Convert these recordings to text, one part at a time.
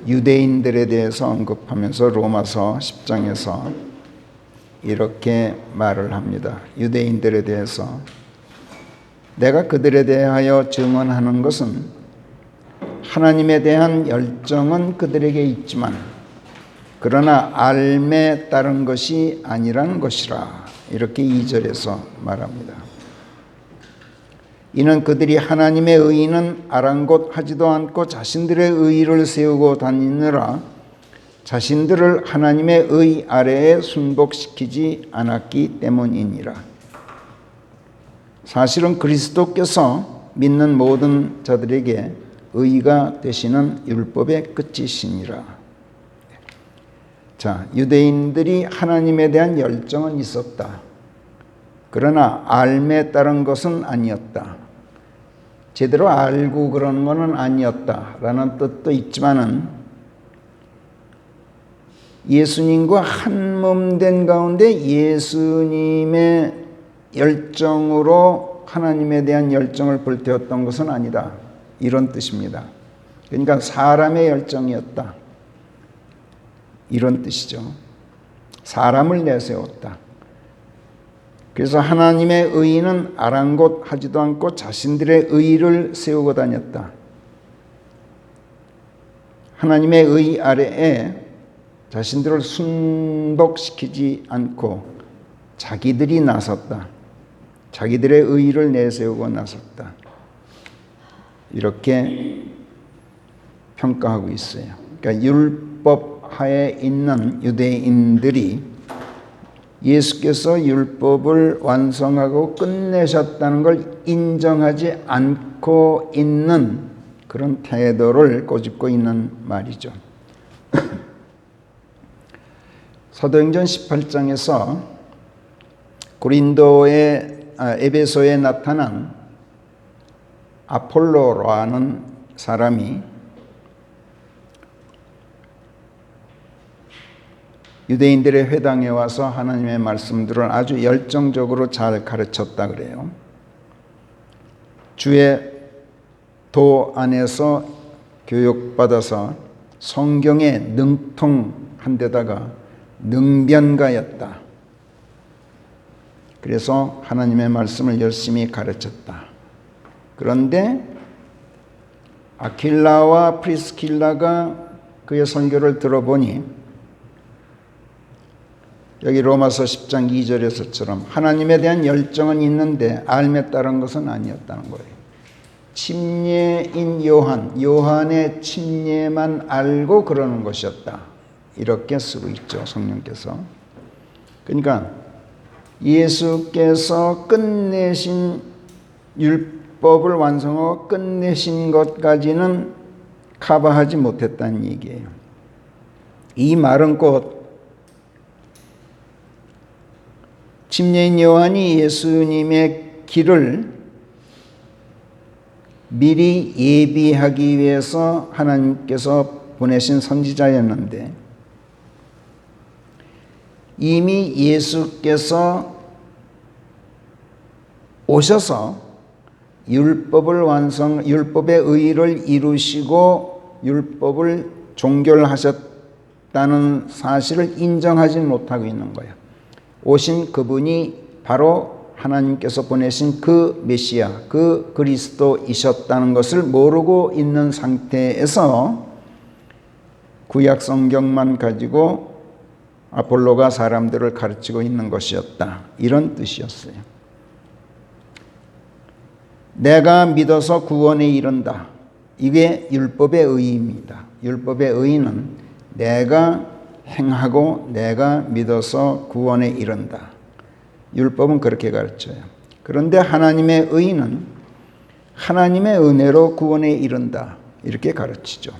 유대인들에 대해서 언급하면서 로마서 10장에서 이렇게 말을 합니다. 유대인들에 대해서 내가 그들에 대하여 증언하는 것은 하나님에 대한 열정은 그들에게 있지만 그러나 앓매 따른 것이 아니란 것이라. 이렇게 2절에서 말합니다. 이는 그들이 하나님의 의인은 아랑곳하지도 않고 자신들의 의를 세우고 다니느라 자신들을 하나님의 의 아래에 순복시키지 않았기 때문이니라. 사실은 그리스도께서 믿는 모든 자들에게 의가 되시는 율법의 끝이시니라. 자, 유대인들이 하나님에 대한 열정은 있었다. 그러나 앓매 따른 것은 아니었다. 제대로 알고 그러는 것은 아니었다라는 뜻도 있지만은 예수님과 한 몸 된 가운데 예수님의 열정으로 하나님에 대한 열정을 불태웠던 것은 아니다. 이런 뜻입니다. 그러니까 사람의 열정이었다. 이런 뜻이죠. 사람을 내세웠다. 그래서 하나님의 의인은 아랑곳하지도 않고 자신들의 의를 세우고 다녔다. 하나님의 의 아래에 자신들을 순복시키지 않고 자기들이 나섰다. 자기들의 의를 내세우고 나섰다. 이렇게 평가하고 있어요. 그러니까 율법 하에 있는 유대인들이 예수께서 율법을 완성하고 끝내셨다는 걸 인정하지 않고 있는 그런 태도를 꼬집고 있는 말이죠. 사도행전 18장에서 에베소에 나타난 아폴로라는 사람이 유대인들의 회당에 와서 하나님의 말씀들을 아주 열정적으로 잘 가르쳤다 그래요. 주의 도 안에서 교육받아서 성경에 능통한 데다가 능변가였다. 그래서 하나님의 말씀을 열심히 가르쳤다. 그런데 아킬라와 프리스킬라가 그의 설교를 들어보니 여기 로마서 10장 2절에서처럼 하나님에 대한 열정은 있는데 앓매 따른 것은 아니었다는 거예요. 침례인 요한의 침례만 알고 그러는 것이었다. 이렇게 쓰고 있죠, 성령께서. 그러니까 예수께서 끝내신 율법을 완성하고 끝내신 것까지는 커버하지 못했다는 얘기예요. 이 말은 곧 침례인 요한이 예수님의 길을 미리 예비하기 위해서 하나님께서 보내신 선지자였는데 이미 예수께서 오셔서 율법의 의를 이루시고 율법을 종결하셨다는 사실을 인정하지 못하고 있는 거예요. 오신 그분이 바로 하나님께서 보내신 그 메시아, 그 그리스도이셨다는 것을 모르고 있는 상태에서 구약 성경만 가지고 아폴로가 사람들을 가르치고 있는 것이었다. 이런 뜻이었어요. 내가 믿어서 구원에 이른다. 이게 율법의 의의입니다. 율법의 의의는 내가 행하고 내가 믿어서 구원에 이른다. 율법은 그렇게 가르쳐요. 그런데 하나님의 의는 하나님의 은혜로 구원에 이른다. 이렇게 가르치죠.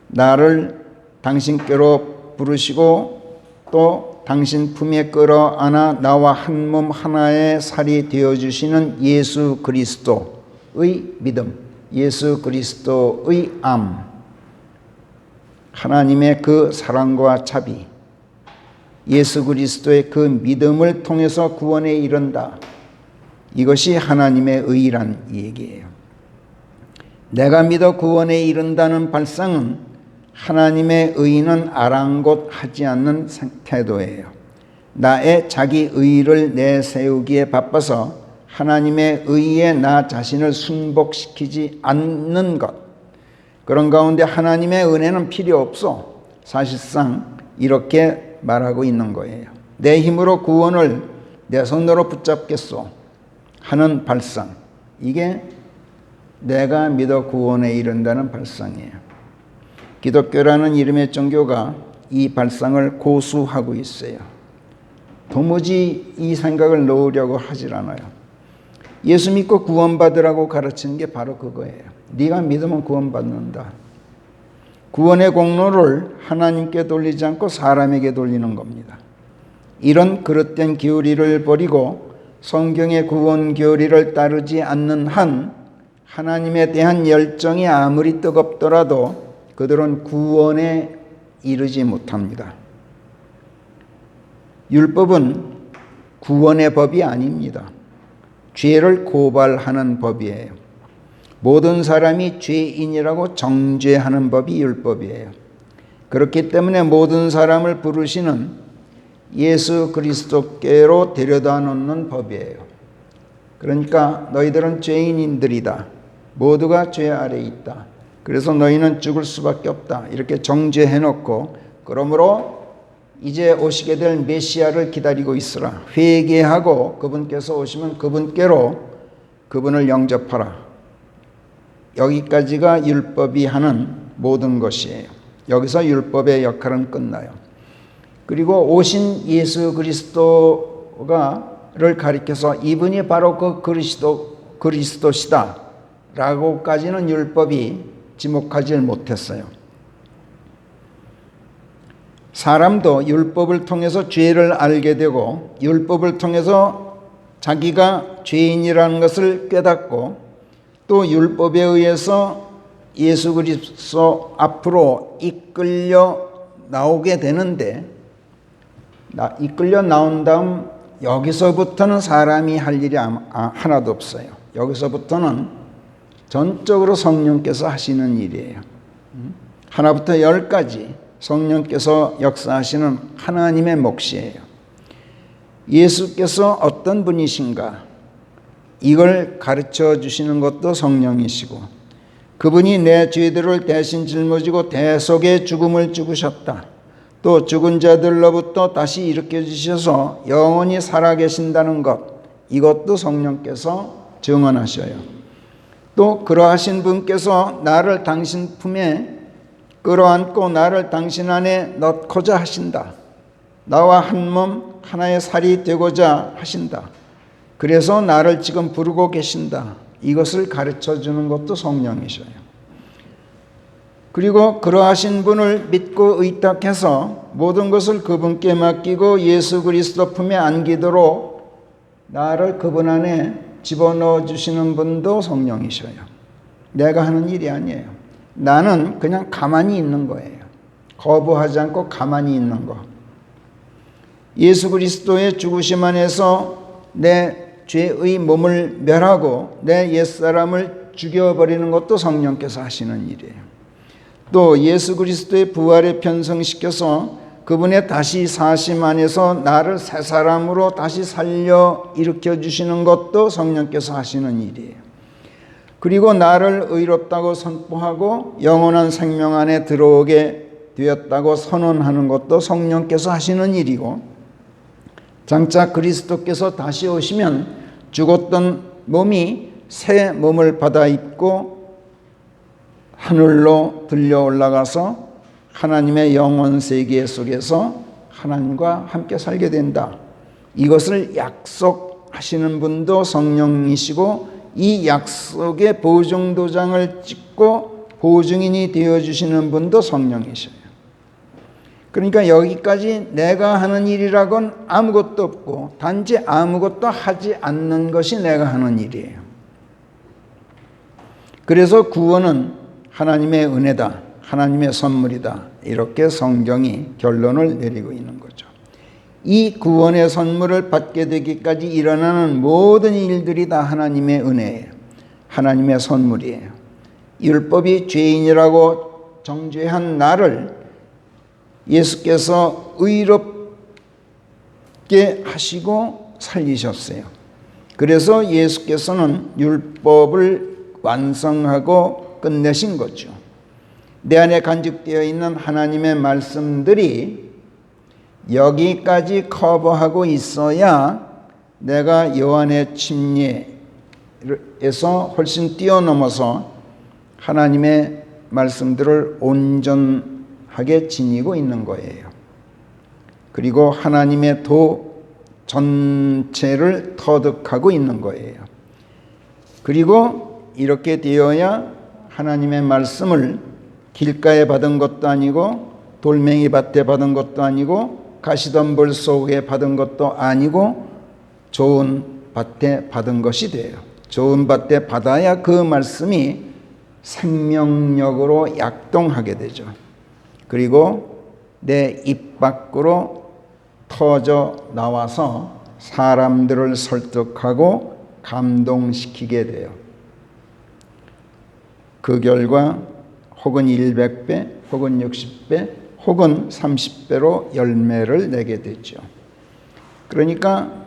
나를 당신께로 부르시고 또 당신 품에 끌어안아 나와 한 몸 하나의 살이 되어주시는 예수 그리스도의 믿음, 예수 그리스도의 암, 하나님의 그 사랑과 자비, 예수 그리스도의 그 믿음을 통해서 구원에 이른다. 이것이 하나님의 의란 얘기예요. 내가 믿어 구원에 이른다는 발상은 하나님의 의는 아랑곳하지 않는 태도예요. 나의 자기 의를 내세우기에 바빠서 하나님의 의에 나 자신을 순복시키지 않는 것. 그런 가운데 하나님의 은혜는 필요 없어. 사실상 이렇게 말하고 있는 거예요. 내 힘으로 구원을 내 손으로 붙잡겠소 하는 발상. 이게 내가 믿어 구원에 이른다는 발상이에요. 기독교라는 이름의 종교가 이 발상을 고수하고 있어요. 도무지 이 생각을 놓으려고 하질 않아요. 예수 믿고 구원받으라고 가르치는 게 바로 그거예요. 네가 믿으면 구원받는다. 구원의 공로를 하나님께 돌리지 않고 사람에게 돌리는 겁니다. 이런 그릇된 교리를 버리고 성경의 구원 교리를 따르지 않는 한 하나님에 대한 열정이 아무리 뜨겁더라도 그들은 구원에 이르지 못합니다. 율법은 구원의 법이 아닙니다. 죄를 고발하는 법이에요. 모든 사람이 죄인이라고 정죄하는 법이 율법이에요. 그렇기 때문에 모든 사람을 부르시는 예수 그리스도께로 데려다 놓는 법이에요. 그러니까 너희들은 죄인들이다. 모두가 죄 아래에 있다. 그래서 너희는 죽을 수밖에 없다. 이렇게 정죄해 놓고 그러므로 이제 오시게 될 메시아를 기다리고 있으라. 회개하고 그분께서 오시면 그분께로 그분을 영접하라. 여기까지가 율법이 하는 모든 것이에요. 여기서 율법의 역할은 끝나요. 그리고 오신 예수 그리스도를 가리켜서 이분이 바로 그 그리스도시다 라고까지는 율법이 지목하지 못했어요. 사람도 율법을 통해서 죄를 알게 되고 율법을 통해서 자기가 죄인이라는 것을 깨닫고 또 율법에 의해서 예수 그리스도 앞으로 이끌려 나오게 되는데 이끌려 나온 다음 여기서부터는 사람이 할 일이 하나도 없어요. 여기서부터는 전적으로 성령께서 하시는 일이에요. 하나부터 10까지 성령께서 역사하시는 하나님의 몫이에요. 예수께서 어떤 분이신가? 이걸 가르쳐 주시는 것도 성령이시고 그분이 내 죄들을 대신 짊어지고 대속의 죽음을 죽으셨다. 또 죽은 자들로부터 다시 일으켜 주셔서 영원히 살아계신다는 것, 이것도 성령께서 증언하셔요. 또 그러하신 분께서 나를 당신 품에 끌어안고 나를 당신 안에 넣고자 하신다. 나와 한 몸 하나의 살이 되고자 하신다. 그래서 나를 지금 부르고 계신다. 이것을 가르쳐 주는 것도 성령이셔요. 그리고 그러하신 분을 믿고 의탁해서 모든 것을 그분께 맡기고 예수 그리스도 품에 안기도록 나를 그분 안에 집어넣어 주시는 분도 성령이셔요. 내가 하는 일이 아니에요. 나는 그냥 가만히 있는 거예요. 거부하지 않고 가만히 있는 거. 예수 그리스도의 죽으심 안에서 내 죄의 몸을 멸하고 내 옛사람을 죽여버리는 것도 성령께서 하시는 일이에요. 또 예수 그리스도의 부활에 편성시켜서 그분의 다시 사심 안에서 나를 새 사람으로 다시 살려 일으켜 주시는 것도 성령께서 하시는 일이에요. 그리고 나를 의롭다고 선포하고 영원한 생명 안에 들어오게 되었다고 선언하는 것도 성령께서 하시는 일이고 장차 그리스도께서 다시 오시면 죽었던 몸이 새 몸을 받아 입고 하늘로 들려 올라가서 하나님의 영원 세계 속에서 하나님과 함께 살게 된다. 이것을 약속하시는 분도 성령이시고 이 약속의 보증도장을 찍고 보증인이 되어주시는 분도 성령이셔요. 그러니까 여기까지 내가 하는 일이라고는 아무것도 없고 단지 아무것도 하지 않는 것이 내가 하는 일이에요. 그래서 구원은 하나님의 은혜다. 하나님의 선물이다. 이렇게 성경이 결론을 내리고 있는 거죠. 이 구원의 선물을 받게 되기까지 일어나는 모든 일들이 다 하나님의 은혜예요. 하나님의 선물이에요. 율법이 죄인이라고 정죄한 나를 예수께서 의롭게 하시고 살리셨어요. 그래서 예수께서는 율법을 완성하고 끝내신 거죠. 내 안에 간직되어 있는 하나님의 말씀들이 여기까지 커버하고 있어야 내가 요한의 침례에서 훨씬 뛰어넘어서 하나님의 말씀들을 온전하게 지니고 있는 거예요. 그리고 하나님의 도 전체를 터득하고 있는 거예요. 그리고 이렇게 되어야 하나님의 말씀을 길가에 받은 것도 아니고 돌멩이 밭에 받은 것도 아니고 가시덤불 속에 받은 것도 아니고 좋은 밭에 받은 것이 돼요. 좋은 밭에 받아야 그 말씀이 생명력으로 약동하게 되죠. 그리고 내 입 밖으로 터져 나와서 사람들을 설득하고 감동시키게 돼요. 그 결과 혹은 100배, 혹은 60배, 혹은 30배로 열매를 내게 되죠. 그러니까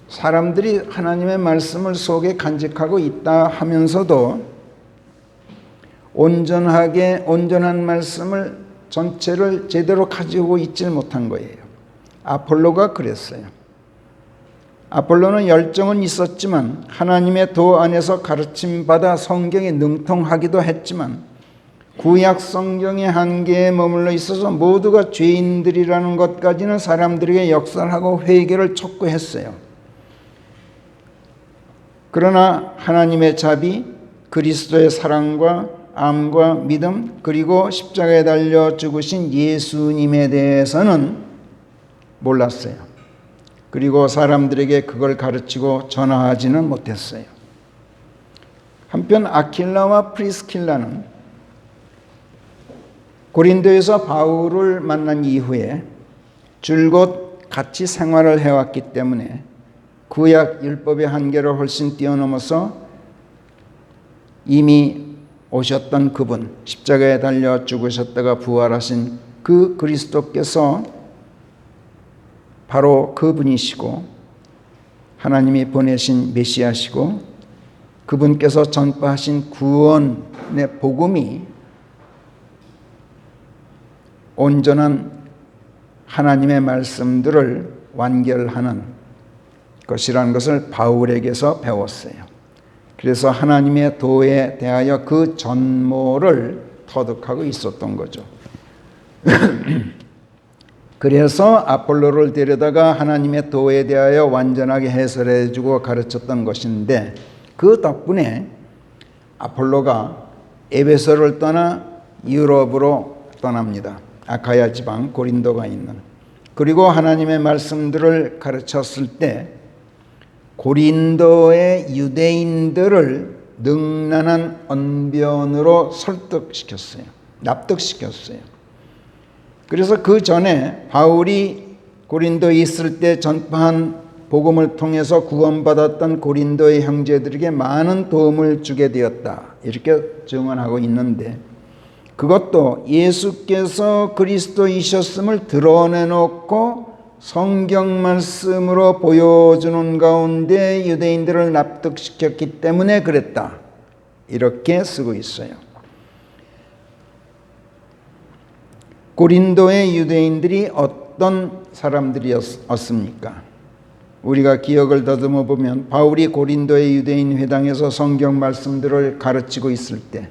사람들이 하나님의 말씀을 속에 간직하고 있다 하면서도 온전한 말씀을 전체를 제대로 가지고 있지 못한 거예요. 아폴로가 그랬어요. 아폴로는 열정은 있었지만 하나님의 도 안에서 가르침받아 성경에 능통하기도 했지만 구약 성경의 한계에 머물러 있어서 모두가 죄인들이라는 것까지는 사람들에게 역설하고 회개를 촉구했어요. 그러나 하나님의 자비, 그리스도의 사랑과 암과 믿음, 그리고 십자가에 달려 죽으신 예수님에 대해서는 몰랐어요. 그리고 사람들에게 그걸 가르치고 전하지는 못했어요. 한편 아킬라와 프리스킬라는 고린도에서 바울을 만난 이후에 줄곧 같이 생활을 해왔기 때문에 구약 율법의 한계를 훨씬 뛰어넘어서 이미 오셨던 그분, 십자가에 달려 죽으셨다가 부활하신 그 그리스도께서 바로 그분이시고 하나님이 보내신 메시아시고 그분께서 전파하신 구원의 복음이 온전한 하나님의 말씀들을 완결하는 것이라는 것을 바울에게서 배웠어요. 그래서 하나님의 도에 대하여 그 전모를 터득하고 있었던 거죠. 그래서 아폴로를 데려다가 하나님의 도에 대하여 완전하게 해설해주고 가르쳤던 것인데 그 덕분에 아폴로가 에베소를 떠나 유럽으로 떠납니다. 아카야 지방 고린도가 있는. 그리고 하나님의 말씀들을 가르쳤을 때 고린도의 유대인들을 능란한 언변으로 설득시켰어요. 납득시켰어요. 그래서 그 전에 바울이 고린도에 있을 때 전파한 복음을 통해서 구원받았던 고린도의 형제들에게 많은 도움을 주게 되었다. 이렇게 증언하고 있는데 그것도 예수께서 그리스도이셨음을 드러내놓고 성경 말씀으로 보여주는 가운데 유대인들을 납득시켰기 때문에 그랬다. 이렇게 쓰고 있어요. 고린도의 유대인들이 어떤 사람들이었습니까? 우리가 기억을 더듬어 보면 바울이 고린도의 유대인 회당에서 성경 말씀들을 가르치고 있을 때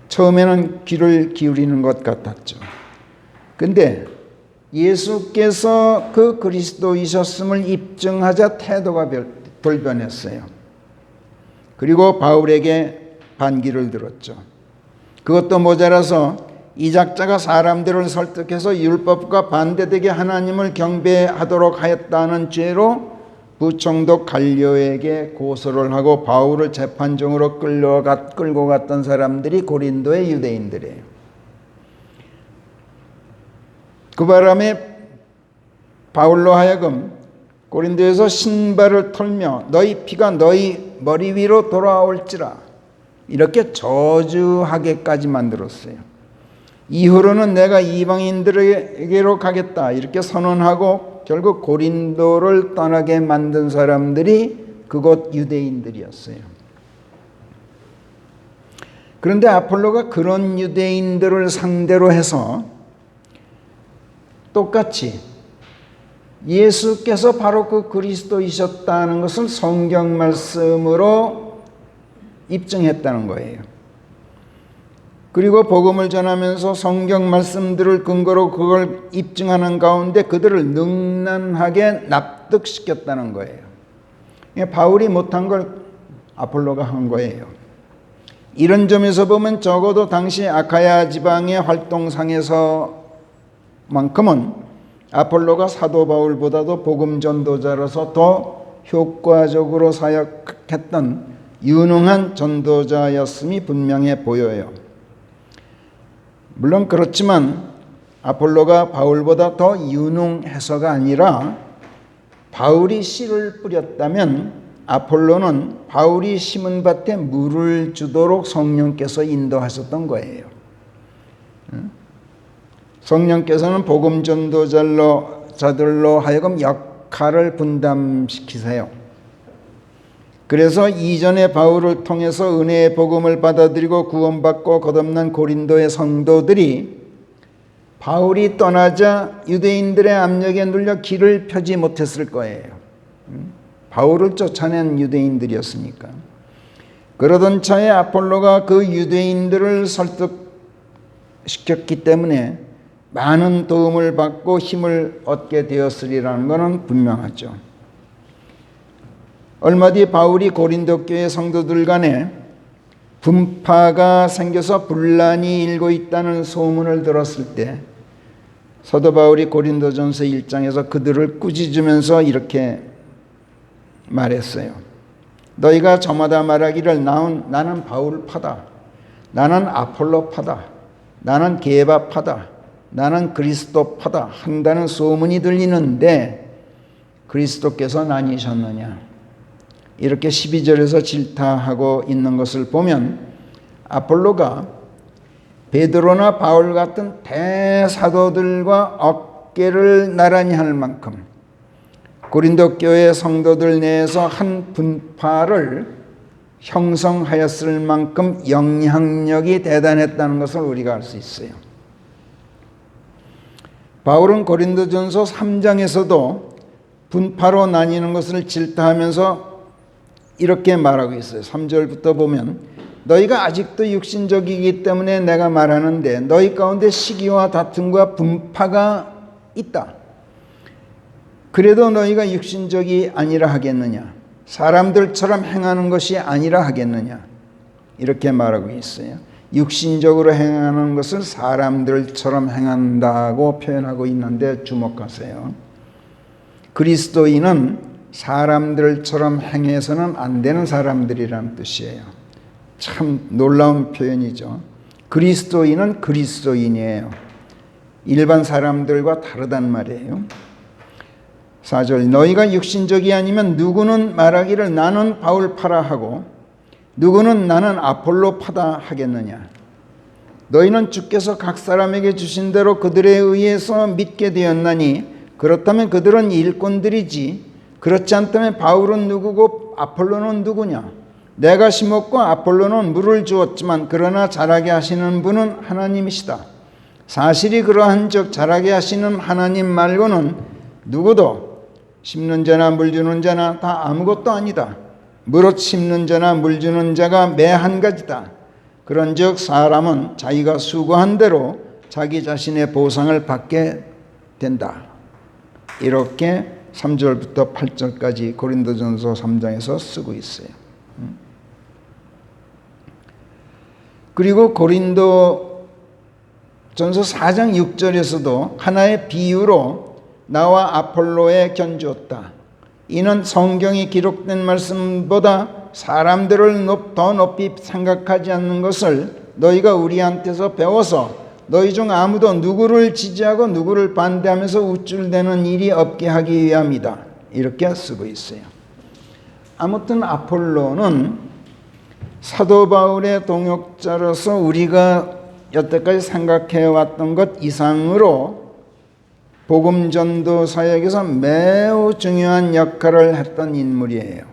처음에는 귀를 기울이는 것 같았죠. 근데 예수께서 그 그리스도이셨음을 입증하자 태도가 돌변했어요. 그리고 바울에게 반기를 들었죠. 그것도 모자라서 이 작자가 사람들을 설득해서 율법과 반대되게 하나님을 경배하도록 하였다는 죄로 부총독 갈리오에게 고소를 하고 바울을 재판정으로 끌고 갔던 사람들이 고린도의 유대인들이에요. 그 바람에 바울로 하여금 고린도에서 신발을 털며 너희 피가 너희 머리 위로 돌아올지라 이렇게 저주하게까지 만들었어요. 이후로는 내가 이방인들에게로 가겠다 이렇게 선언하고 결국 고린도를 떠나게 만든 사람들이 그곳 유대인들이었어요. 그런데 아폴로가 그런 유대인들을 상대로 해서 똑같이 예수께서 바로 그 그리스도이셨다는 것을 성경 말씀으로 입증했다는 거예요. 그리고 복음을 전하면서 성경 말씀들을 근거로 그걸 입증하는 가운데 그들을 능란하게 납득시켰다는 거예요. 바울이 못한 걸 아폴로가 한 거예요. 이런 점에서 보면 적어도 당시 아카야 지방의 활동상에서만큼은 아폴로가 사도 바울보다도 복음 전도자로서 더 효과적으로 사역했던 유능한 전도자였음이 분명해 보여요. 물론 그렇지만 아폴로가 바울보다 더 유능해서가 아니라 바울이 씨를 뿌렸다면 아폴로는 바울이 심은 밭에 물을 주도록 성령께서 인도하셨던 거예요. 성령께서는 복음 전도자들로 하여금 역할을 분담시키세요. 그래서 이전에 바울을 통해서 은혜의 복음을 받아들이고 구원받고 거듭난 고린도의 성도들이 바울이 떠나자 유대인들의 압력에 눌려 길을 펴지 못했을 거예요. 바울을 쫓아낸 유대인들이었으니까. 그러던 차에 아폴로가 그 유대인들을 설득시켰기 때문에 많은 도움을 받고 힘을 얻게 되었으리라는 것은 분명하죠. 얼마 뒤 바울이 고린도 교회 성도들 간에 분파가 생겨서 분란이 일고 있다는 소문을 들었을 때 사도 바울이 고린도전서 1장에서 그들을 꾸짖으면서 이렇게 말했어요. 너희가 저마다 말하기를 나는 바울파다, 나는 아폴로파다, 나는 게바파다, 나는 그리스도파다 한다는 소문이 들리는데 그리스도께서 나뉘셨느냐, 이렇게 12절에서 질타하고 있는 것을 보면 아폴로가 베드로나 바울 같은 대사도들과 어깨를 나란히 할 만큼 고린도 교회 성도들 내에서 한 분파를 형성하였을 만큼 영향력이 대단했다는 것을 우리가 알 수 있어요. 바울은 고린도전서 3장에서도 분파로 나뉘는 것을 질타하면서 이렇게 말하고 있어요. 3절부터 보면 너희가 아직도 육신적이기 때문에 내가 말하는데 너희 가운데 시기와 다툼과 분파가 있다. 그래도 너희가 육신적이 아니라 하겠느냐? 사람들처럼 행하는 것이 아니라 하겠느냐? 이렇게 말하고 있어요. 육신적으로 행하는 것을 사람들처럼 행한다고 표현하고 있는데 주목하세요. 그리스도인은 사람들처럼 행해서는 안 되는 사람들이라는 뜻이에요. 참 놀라운 표현이죠. 그리스도인은 그리스도인이에요. 일반 사람들과 다르단 말이에요. 4절 너희가 육신적이 아니면 누구는 말하기를 나는 바울파라 하고 누구는 나는 아폴로파다 하겠느냐. 너희는 주께서 각 사람에게 주신 대로 그들에 의해서 믿게 되었나니 그렇다면 그들은 일꾼들이지 그렇지 않다면 바울은 누구고 아폴로는 누구냐. 내가 심었고 아폴로는 물을 주었지만 그러나 자라게 하시는 분은 하나님이시다. 사실이 그러한즉 자라게 하시는 하나님 말고는 누구도 심는 자나 물 주는 자나 다 아무것도 아니다. 무릇 심는 자나 물 주는 자가 매 한 가지다. 그런즉 사람은 자기가 수고한 대로 자기 자신의 보상을 받게 된다. 이렇게 3절부터 8절까지 고린도전서 3장에서 쓰고 있어요. 그리고 고린도전서 4장 6절에서도 하나의 비유로 나와 아폴로에 견주었다. 이는 성경이 기록된 말씀보다 사람들을 더 높이 생각하지 않는 것을 너희가 우리한테서 배워서 너희 중 아무도 누구를 지지하고 누구를 반대하면서 우쭐대는 일이 없게 하기 위함이다. 이렇게 쓰고 있어요. 아무튼 아폴로는 사도 바울의 동역자로서 우리가 여태까지 생각해 왔던 것 이상으로 복음 전도 사역에서 매우 중요한 역할을 했던 인물이에요.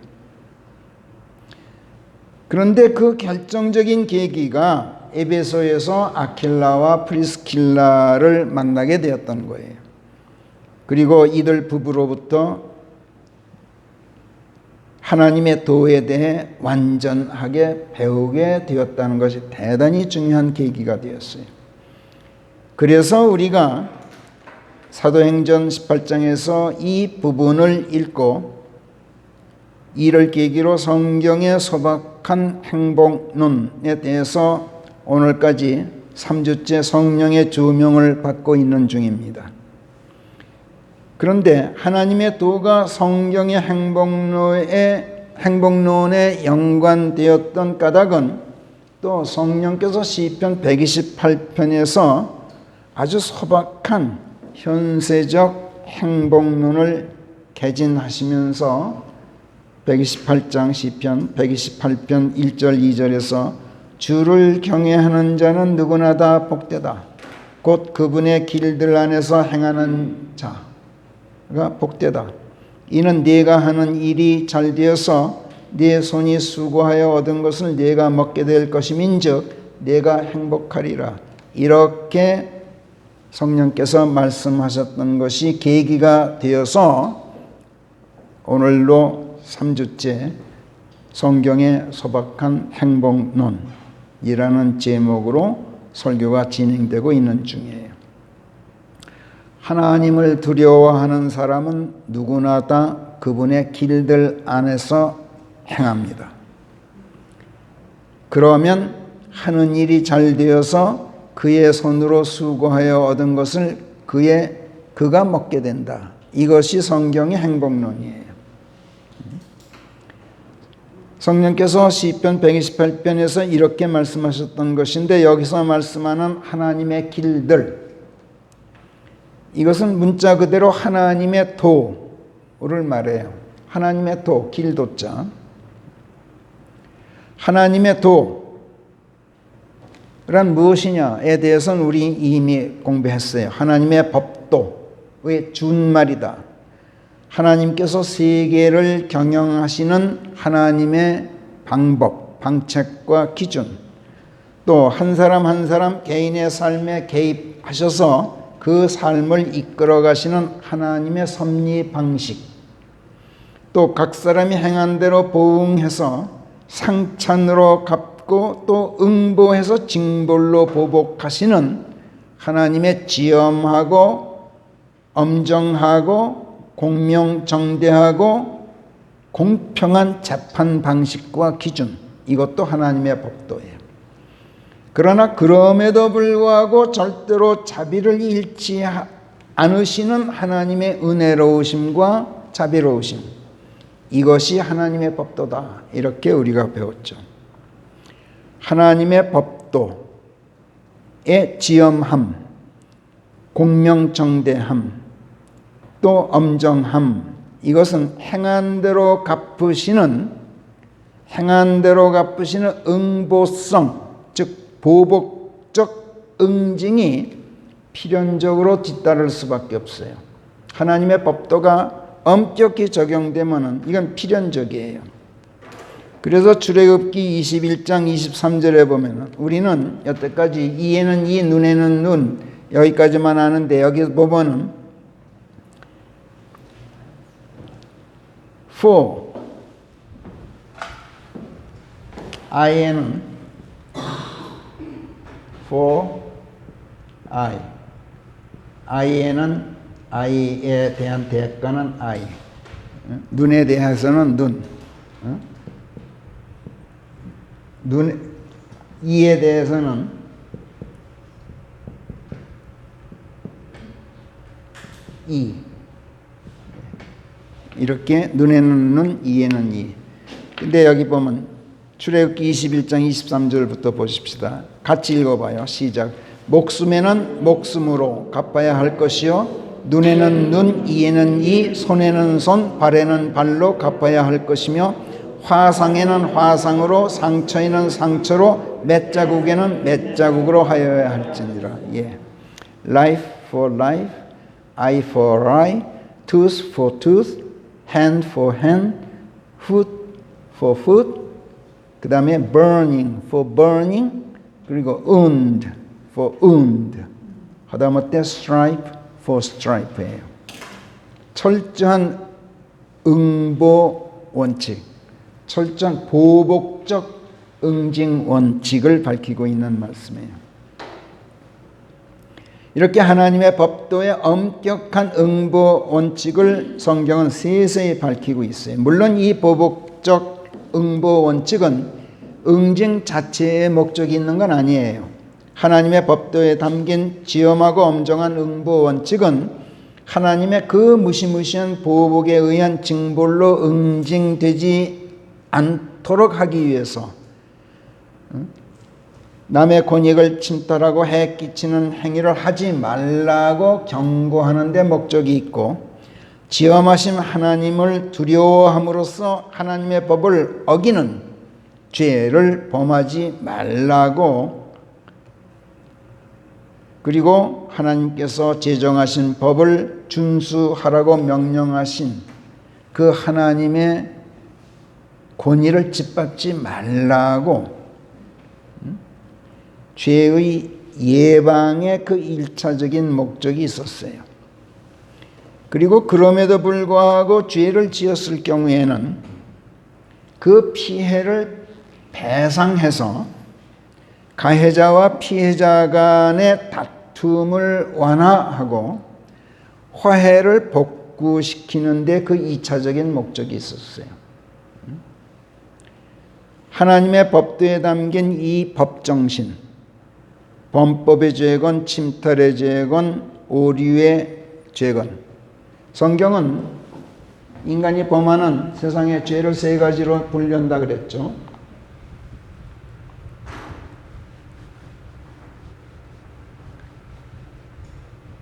그런데 그 결정적인 계기가 에베소에서 아킬라와 프리스킬라를 만나게 되었던 거예요. 그리고 이들 부부로부터 하나님의 도에 대해 완전하게 배우게 되었다는 것이 대단히 중요한 계기가 되었어요. 그래서 우리가 사도행전 18장에서 이 부분을 읽고 이를 계기로 성경의 소박한 행복론에 대해서 오늘까지 3주째 성령의 조명을 받고 있는 중입니다. 그런데 하나님의 도가 성경의 행복론에 연관되었던 까닭은 또 성령께서 시편 128편에서 아주 소박한 현세적 행복론을 개진하시면서 128장 시편 128편 1절 2절에서 주를 경외하는 자는 누구나 다 복되다. 곧 그분의 길들 안에서 행하는 자가 복되다. 이는 네가 하는 일이 잘 되어서 네 손이 수고하여 얻은 것을 네가 먹게 될 것임인즉 네가 행복하리라. 이렇게 성령께서 말씀하셨던 것이 계기가 되어서 오늘로 3주째 성경의 소박한 행복론이라는 제목으로 설교가 진행되고 있는 중이에요. 하나님을 두려워하는 사람은 누구나 다 그분의 길들 안에서 행합니다. 그러면 하는 일이 잘 되어서 그의 손으로 수고하여 얻은 것을 그가 먹게 된다. 이것이 성경의 행복론이에요. 성령께서 시편 128편에서 이렇게 말씀하셨던 것인데 여기서 말씀하는 하나님의 길들, 이것은 문자 그대로 하나님의 도를 말해요. 하나님의 도, 길도자. 하나님의 도란 무엇이냐에 대해서는 우리 이미 공부했어요. 하나님의 법도의 준말이다. 하나님께서 세계를 경영하시는 하나님의 방법, 방책과 기준, 또 한 사람 한 사람 개인의 삶에 개입하셔서 그 삶을 이끌어 가시는 하나님의 섭리 방식, 또 각 사람이 행한 대로 보응해서 상찬으로 갚고 또 응보해서 징벌로 보복하시는 하나님의 지엄하고 엄정하고 공명정대하고 공평한 재판 방식과 기준, 이것도 하나님의 법도예요. 그러나 그럼에도 불구하고 절대로 자비를 잃지 않으시는 하나님의 은혜로우심과 자비로우심, 이것이 하나님의 법도다. 이렇게 우리가 배웠죠. 하나님의 법도의 지엄함, 공명정대함, 또 엄정함, 이것은 행한 대로 갚으시는 응보성, 즉 보복적 응징이 필연적으로 뒤따를 수밖에 없어요. 하나님의 법도가 엄격히 적용되면 이건 필연적이에요. 그래서 출애굽기 21장 23절에 보면 우리는 여태까지 이에는 이, 눈에는 눈, 여기까지만 아는데 여기 보면은 for I에는 for I에는 I에 대한 대가는 I, 눈에 대해서는 눈, 이에 대해서는 이, 이렇게 눈에는 눈, 이에는 이. 근데 여기 보면 출애굽기 21장 23절부터 보십시다. 같이 읽어봐요. 시작. 목숨에는 목숨으로 갚아야 할 것이요 눈에는 눈, 이에는 이, 손에는 손, 발에는 발로 갚아야 할 것이며 화상에는 화상으로, 상처에는 상처로, 맷자국에는 맷자국으로 하여야 할지니라. 예. Life for life, eye for eye, tooth for tooth, hand for hand, foot for foot, 그 다음에 burning for burning, 그리고 wound for wound, 하다못해 stripe for stripe예요. 철저한 응보 원칙, 철저한 보복적 응징 원칙을 밝히고 있는 말씀이에요. 이렇게 하나님의 법도의 엄격한 응보 원칙을 성경은 세세히 밝히고 있어요. 물론 이 보복적 응보 원칙은 응징 자체의 목적이 있는 건 아니에요. 하나님의 법도에 담긴 지엄하고 엄정한 응보 원칙은 하나님의 그 무시무시한 보복에 의한 징벌로 응징되지 않도록 하기 위해서 남의 권익을 침탈하고 해 끼치는 행위를 하지 말라고 경고하는 데 목적이 있고, 지엄하신 하나님을 두려워함으로써 하나님의 법을 어기는 죄를 범하지 말라고, 그리고 하나님께서 제정하신 법을 준수하라고 명령하신 그 하나님의 권위를 짓밟지 말라고, 죄의 예방의 그 1차적인 목적이 있었어요. 그리고 그럼에도 불구하고 죄를 지었을 경우에는 그 피해를 배상해서 가해자와 피해자 간의 다툼을 완화하고 화해를 복구시키는 데 그 2차적인 목적이 있었어요. 하나님의 법도에 담긴 이 법정신, 범법의 죄건, 침탈의 죄건, 오류의 죄건. 성경은 인간이 범하는 세상의 죄를 3가지로 분류한다 그랬죠.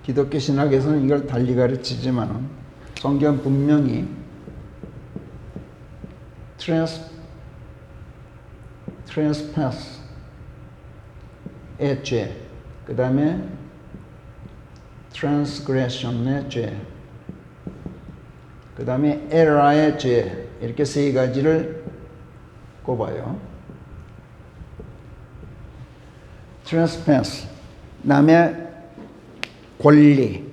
기독교 신학에서는 이걸 달리 가르치지만 성경 분명히 trespass의 죄, 그 다음에 transgression의 죄, 그 다음에 error의 죄, 이렇게 3가지를 꼽아요. trespass, 남의 권리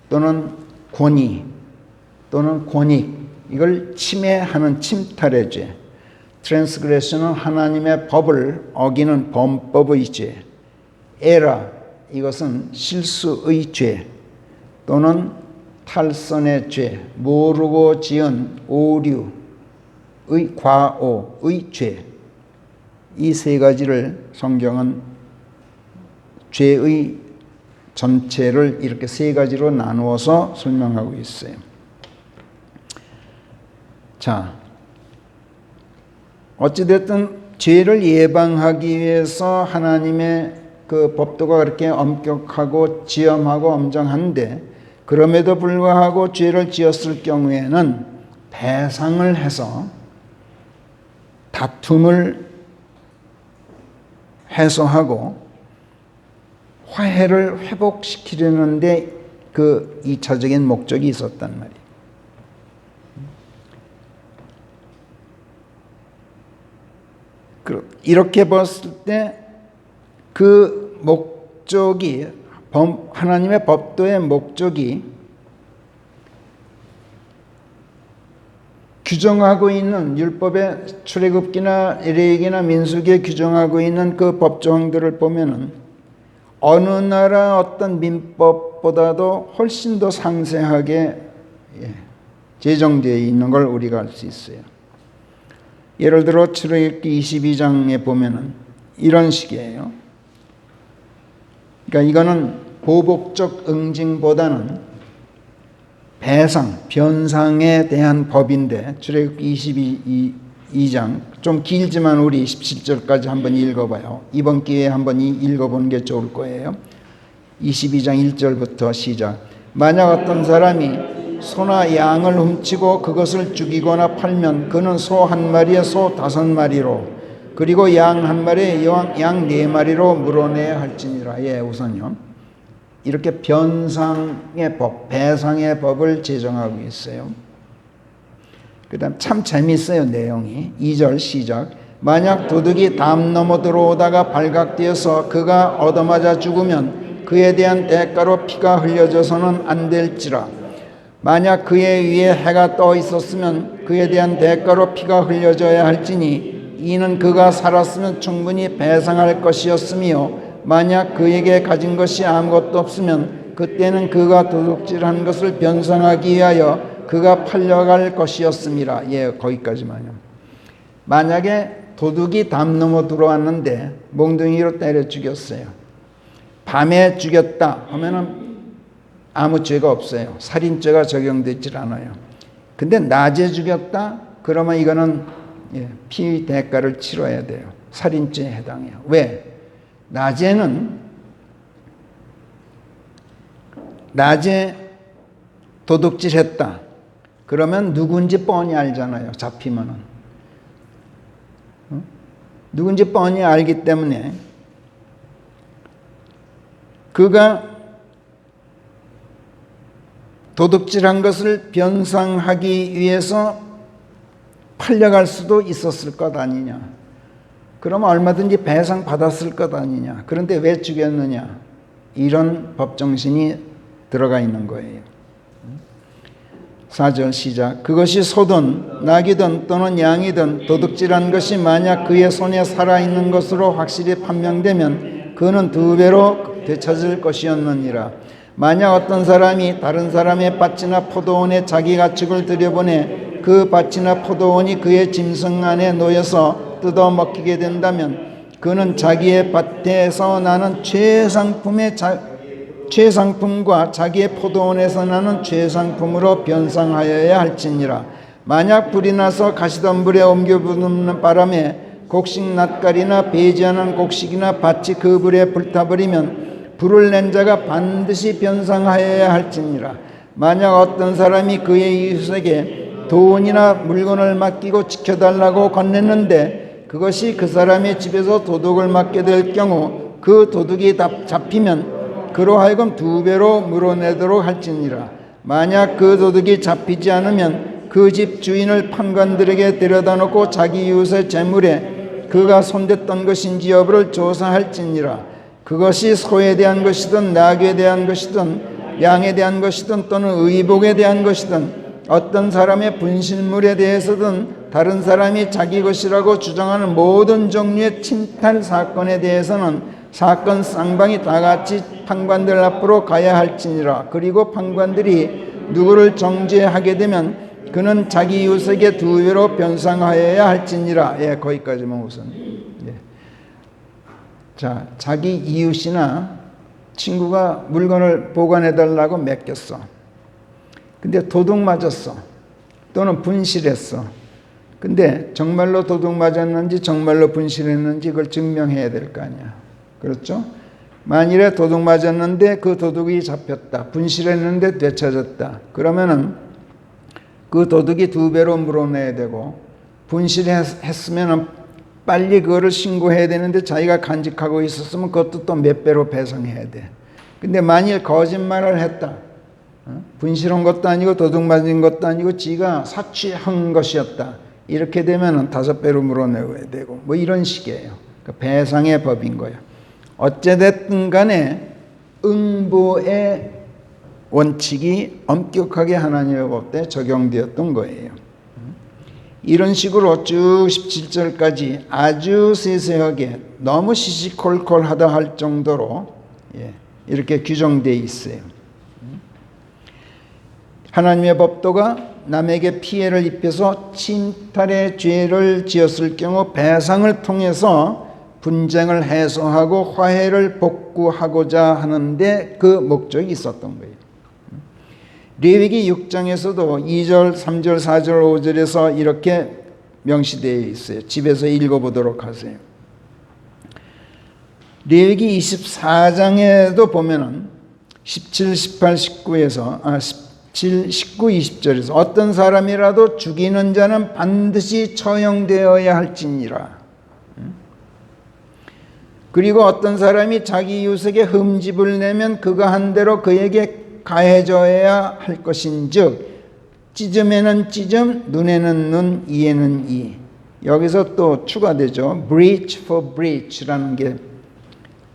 또는 권위 또는 권익, 이걸 침해하는 침탈의 죄. 트랜스그레션은 하나님의 법을 어기는 범법의 죄. 에라, 이것은 실수의 죄 또는 탈선의 죄, 모르고 지은 오류의 과오의 죄. 이 3가지를 성경은 죄의 전체를 이렇게 3가지로 나누어서 설명하고 있어요. 자, 어찌됐든 죄를 예방하기 위해서 하나님의 그 법도가 그렇게 엄격하고 지엄하고 엄정한데, 그럼에도 불구하고 죄를 지었을 경우에는 배상을 해서 다툼을 해소하고 화해를 회복시키려는데 그 2차적인 목적이 있었단 말이에요. 이렇게 봤을 때 그 목적이, 하나님의 법도의 목적이 규정하고 있는 율법의 출애굽기나 레위기나 민수기에 규정하고 있는 그 법조항들을 보면은 어느 나라 어떤 민법보다도 훨씬 더 상세하게 제정되어 있는 걸 우리가 알 수 있어요. 예를 들어 출애굽기 22장에 보면은 이런 식이에요. 그러니까 이거는 보복적 응징보다는 배상, 변상에 대한 법인데, 출애굽기 22장 좀 길지만 우리 17절까지 한번 읽어봐요. 이번 기회에 한번 읽어보는 게 좋을 거예요. 22장 1절부터 시작. 만약 어떤 사람이 소나 양을 훔치고 그것을 죽이거나 팔면 그는 소 한 마리에 소 5마리로 그리고 양 한 마리에 양 4마리로 물어내야 할지니라. 예, 우선요. 이렇게 변상의 법, 배상의 법을 제정하고 있어요. 그 다음 참 재밌어요, 내용이. 2절 시작. 만약 도둑이 담 넘어 들어오다가 발각되어서 그가 얻어맞아 죽으면 그에 대한 대가로 피가 흘려져서는 안 될지라. 만약 그의 위에 해가 떠 있었으면 그에 대한 대가로 피가 흘려져야 할지니 이는 그가 살았으면 충분히 배상할 것이었으며 만약 그에게 가진 것이 아무것도 없으면 그때는 그가 도둑질한 것을 변상하기 위하여 그가 팔려갈 것이었습니다. 예, 거기까지만요. 만약에 도둑이 담 넘어 들어왔는데 몽둥이로 때려 죽였어요. 밤에 죽였다 하면은 아무 죄가 없어요. 살인죄가 적용되질 않아요. 근데 낮에 죽였다? 그러면 이거는 피 대가를 치러야 돼요. 살인죄에 해당해요. 왜? 낮에 도둑질 했다. 그러면 누군지 뻔히 알잖아요. 잡히면은. 누군지 뻔히 알기 때문에 그가 도둑질한 것을 변상하기 위해서 팔려갈 수도 있었을 것 아니냐. 그러면 얼마든지 배상 받았을 것 아니냐. 그런데 왜 죽였느냐. 이런 법정신이 들어가 있는 거예요. 4절 시작. 그것이 소든 낙이든 또는 양이든 도둑질한 것이 만약 그의 손에 살아있는 것으로 확실히 판명되면 그는 2배로 되찾을 것이었느니라. 만약 어떤 사람이 다른 사람의 밭이나 포도원에 자기 가축을 들여보내 그 밭이나 포도원이 그의 짐승 안에 놓여서 뜯어먹히게 된다면 그는 자기의 밭에서 나는 최상품과 자기의 포도원에서 나는 최상품으로 변상하여야 할지니라. 만약 불이 나서 가시덤불에 옮겨 부는 바람에 곡식 낫갈이나 배지 않은 곡식이나 밭이 그 불에 불타버리면 불을 낸 자가 반드시 변상하여야 할지니라. 만약 어떤 사람이 그의 이웃에게 돈이나 물건을 맡기고 지켜달라고 건넸는데 그것이 그 사람의 집에서 도둑을 맞게 될 경우 그 도둑이 잡히면 그로 하여금 2배로 물어내도록 할지니라. 만약 그 도둑이 잡히지 않으면 그 집 주인을 판관들에게 데려다 놓고 자기 이웃의 재물에 그가 손댔던 것인지 여부를 조사할지니라. 그것이 소에 대한 것이든 낙에 대한 것이든 양에 대한 것이든 또는 의복에 대한 것이든 어떤 사람의 분실물에 대해서든 다른 사람이 자기 것이라고 주장하는 모든 종류의 침탈 사건에 대해서는 사건 쌍방이 다 같이 판관들 앞으로 가야 할지니라. 그리고 판관들이 누구를 정죄하게 되면 그는 자기 이웃에게 2배로 변상하여야 할지니라. 예, 거기까지만 우선. 예. 자, 자기 이웃이나 친구가 물건을 보관해달라고 맡겼어. 근데 도둑 맞았어. 또는 분실했어. 근데 정말로 도둑 맞았는지 정말로 분실했는지 그걸 증명해야 될 거 아니야. 그렇죠? 만일에 도둑 맞았는데 그 도둑이 잡혔다. 분실했는데 되찾았다. 그러면은 그 도둑이 2배로 물어내야 되고 분실했으면 빨리 그거를 신고해야 되는데 자기가 간직하고 있었으면 그것도 또 몇 배로 배상해야 돼. 근데 만일 거짓말을 했다. 분실한 것도 아니고 도둑 맞은 것도 아니고 지가 사취한 것이었다. 이렇게 되면은 5배로 물어내야 되고 뭐 이런 식이에요. 그러니까 배상의 법인 거예요. 어찌됐든 간에 응보의 원칙이 엄격하게 하나님의 법 때 적용되었던 거예요. 이런 식으로 쭉 17절까지 아주 세세하게 너무 시시콜콜하다 할 정도로 이렇게 규정되어 있어요. 하나님의 법도가 남에게 피해를 입혀서 침탈의 죄를 지었을 경우 배상을 통해서 분쟁을 해소하고 화해를 복구하고자 하는데 그 목적이 있었던 거예요. 레위기 6장에서도 2절, 3절, 4절, 5절에서 이렇게 명시되어 있어요. 집에서 읽어보도록 하세요. 레위기 24장에도 보면은 17, 18, 19에서 19, 20절에서 어떤 사람이라도 죽이는 자는 반드시 처형되어야 할지니라. 그리고 어떤 사람이 자기 이웃에게 흠집을 내면 그가 한 대로 그에게 가해져야 할 것인즉 찢음에는 찢음, 눈에는 눈, 이에는 이. 여기서 또 추가되죠. breach for breach라는 게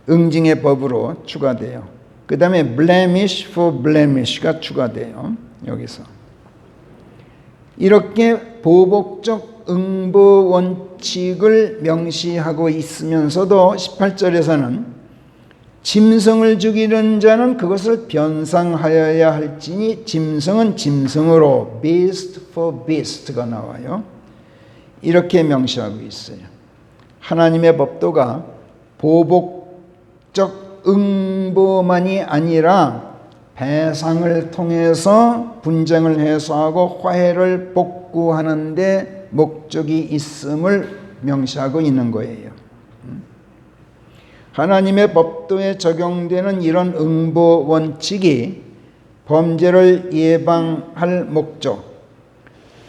응징의 법으로 추가돼요. 그 다음에 blemish for blemish가 추가돼요. 여기서 이렇게 보복적 응보 원칙을 명시하고 있으면서도 18절에서는 짐승을 죽이는 자는 그것을 변상하여야 할지니 짐승은 짐승으로 beast for beast가 나와요. 이렇게 명시하고 있어요. 하나님의 법도가 보복적 응보만이 아니라 배상을 통해서 분쟁을 해소하고 화해를 복구하는 데 목적이 있음을 명시하고 있는 거예요. 하나님의 법도에 적용되는 이런 응보 원칙이 범죄를 예방할 목적,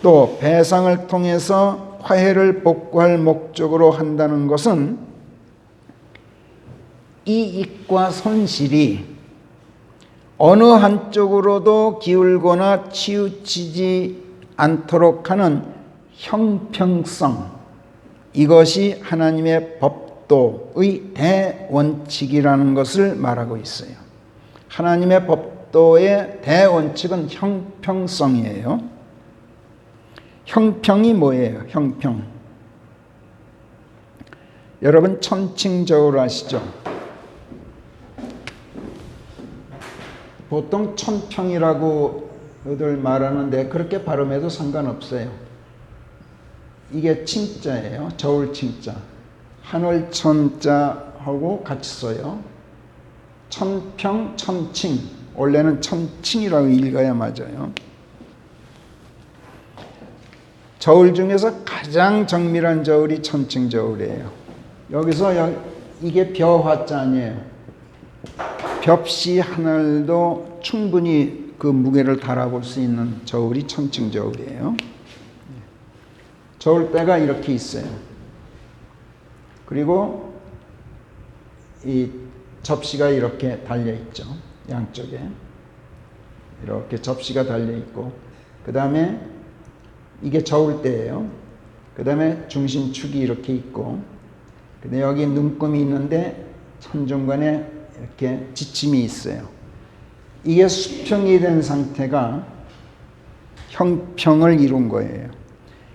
또 배상을 통해서 화해를 복구할 목적으로 한다는 것은 이익과 손실이 어느 한쪽으로도 기울거나 치우치지 않도록 하는 형평성, 이것이 하나님의 법도의 대원칙이라는 것을 말하고 있어요. 하나님의 법도의 대원칙은 형평성이에요. 형평이 뭐예요? 형평. 여러분 천칭저울 아시죠? 보통 천평이라고들 말하는데 그렇게 발음해도 상관없어요. 이게 칭자예요. 저울 칭자. 하늘 천자하고 같이 써요. 천평, 천칭. 원래는 천칭이라고 읽어야 맞아요. 저울 중에서 가장 정밀한 저울이 천칭저울이에요. 여기서 이게 벼화자 아니에요. 벽시 하늘도 충분히 그 무게를 달아볼 수 있는 저울이 천칭저울이에요. 저울대가 이렇게 있어요. 그리고 이 접시가 이렇게 달려있죠. 양쪽에 이렇게 접시가 달려있고, 그 다음에 이게 저울대예요. 그 다음에 중심축이 이렇게 있고, 근데 여기 눈금이 있는데 천중간에 이렇게 지침이 있어요. 이게 수평이 된 상태가 형평을 이룬 거예요.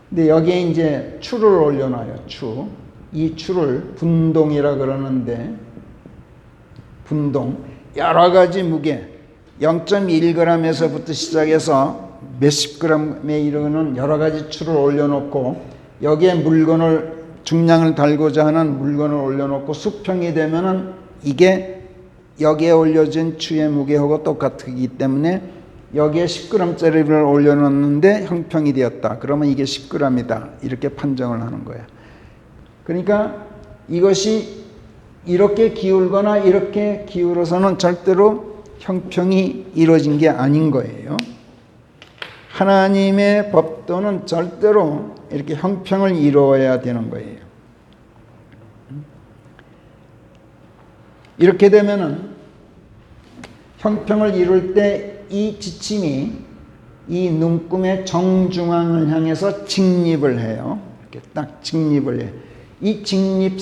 근데 여기에 이제 추를 올려놔요. 추. 이 추를 분동이라 그러는데, 분동 여러 가지 무게 0.1g에서부터 시작해서 몇십 g에 이르는 여러 가지 추를 올려놓고, 여기에 물건을 중량을 달고자 하는 물건을 올려놓고 수평이 되면은 이게 여기에 올려진 추의 무게하고 똑같기 때문에 여기에 10g짜리를 올려놓는데 형평이 되었다. 그러면 이게 10g이다. 이렇게 판정을 하는 거야. 그러니까 이것이 이렇게 기울거나 이렇게 기울어서는 절대로 형평이 이루어진 게 아닌 거예요. 하나님의 법도는 절대로 이렇게 형평을 이루어야 되는 거예요. 이렇게 되면은 형평을 이룰 때 이 지침이 이 눈금의 정중앙을 향해서 직립을 해요. 이렇게 딱 직립을 해요. 이 직립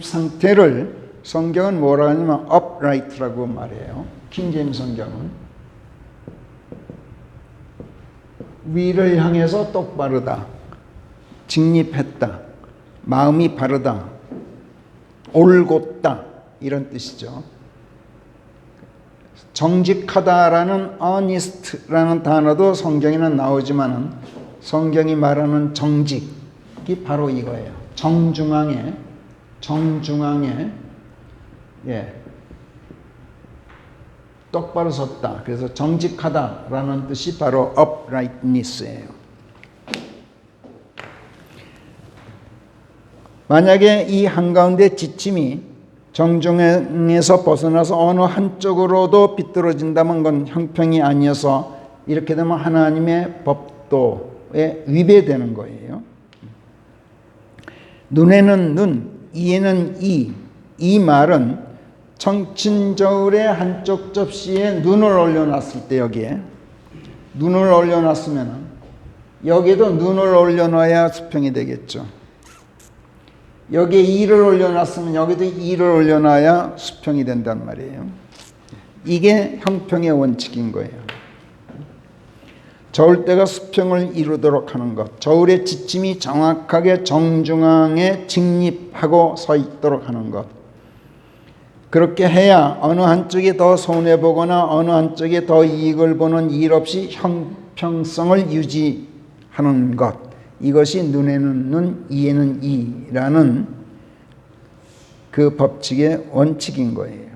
상태를 성경은 뭐라 하냐면 upright라고 말해요. 킹제임스 성경은 위를 향해서 똑바르다, 직립했다, 마음이 바르다, 올곧다, 이런 뜻이죠. 정직하다라는 honest라는 단어도 성경에는 나오지만은 성경이 말하는 정직이 바로 이거예요. 정중앙에 똑바로 섰다. 그래서 정직하다라는 뜻이 바로 uprightness예요. 만약에 이 한가운데 지침이 정중앙에서 벗어나서 어느 한쪽으로도 비뚤어진다면 그건 형평이 아니어서 이렇게 되면 하나님의 법도에 위배되는 거예요. 눈에는 눈, 이에는 이. 이 말은 정친저울의 한쪽 접시에 눈을 올려놨을 때 여기에 눈을 올려놨으면 여기에도 눈을 올려놔야 수평이 되겠죠. 여기에 이를 올려놨으면 여기도 이를 올려놔야 수평이 된단 말이에요. 이게 형평의 원칙인 거예요. 저울대가 수평을 이루도록 하는 것, 저울의 지침이 정확하게 정중앙에 직립하고 서 있도록 하는 것, 그렇게 해야 어느 한쪽이 더 손해보거나 어느 한쪽이 더 이익을 보는 일 없이 형평성을 유지하는 것, 이것이 눈에는 눈, 이에는 이라는 그 법칙의 원칙인 거예요.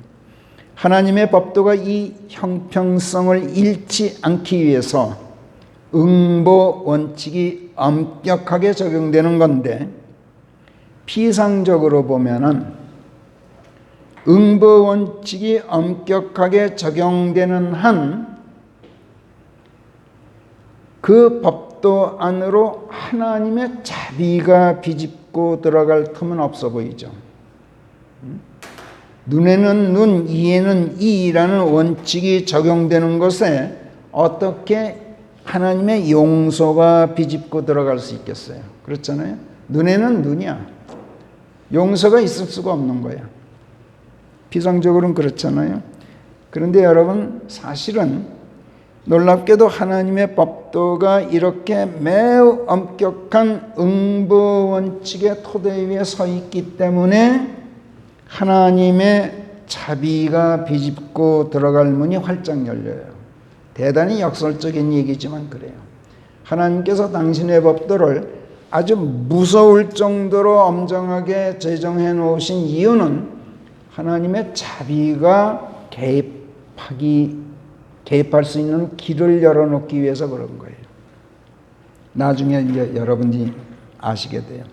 하나님의 법도가 이 형평성을 잃지 않기 위해서 응보 원칙이 엄격하게 적용되는 건데, 피상적으로 보면은 응보 원칙이 엄격하게 적용되는 한 그 법도 안으로 하나님의 자비가 비집고 들어갈 틈은 없어 보이죠. 눈에는 눈, 이에는 이라는 원칙이 적용되는 것에 어떻게 하나님의 용서가 비집고 들어갈 수 있겠어요? 그렇잖아요. 눈에는 눈이야. 용서가 있을 수가 없는 거야. 피상적으로는 그렇잖아요. 그런데 여러분, 사실은 놀랍게도 하나님의 법도가 이렇게 매우 엄격한 응보 원칙의 토대 위에 서 있기 때문에 하나님의 자비가 비집고 들어갈 문이 활짝 열려요. 대단히 역설적인 얘기지만 그래요. 하나님께서 당신의 법도를 아주 무서울 정도로 엄정하게 제정해 놓으신 이유는 하나님의 자비가 개입할 수 있는 길을 열어놓기 위해서 그런 거예요. 나중에 이제 여러분이 아시게 돼요.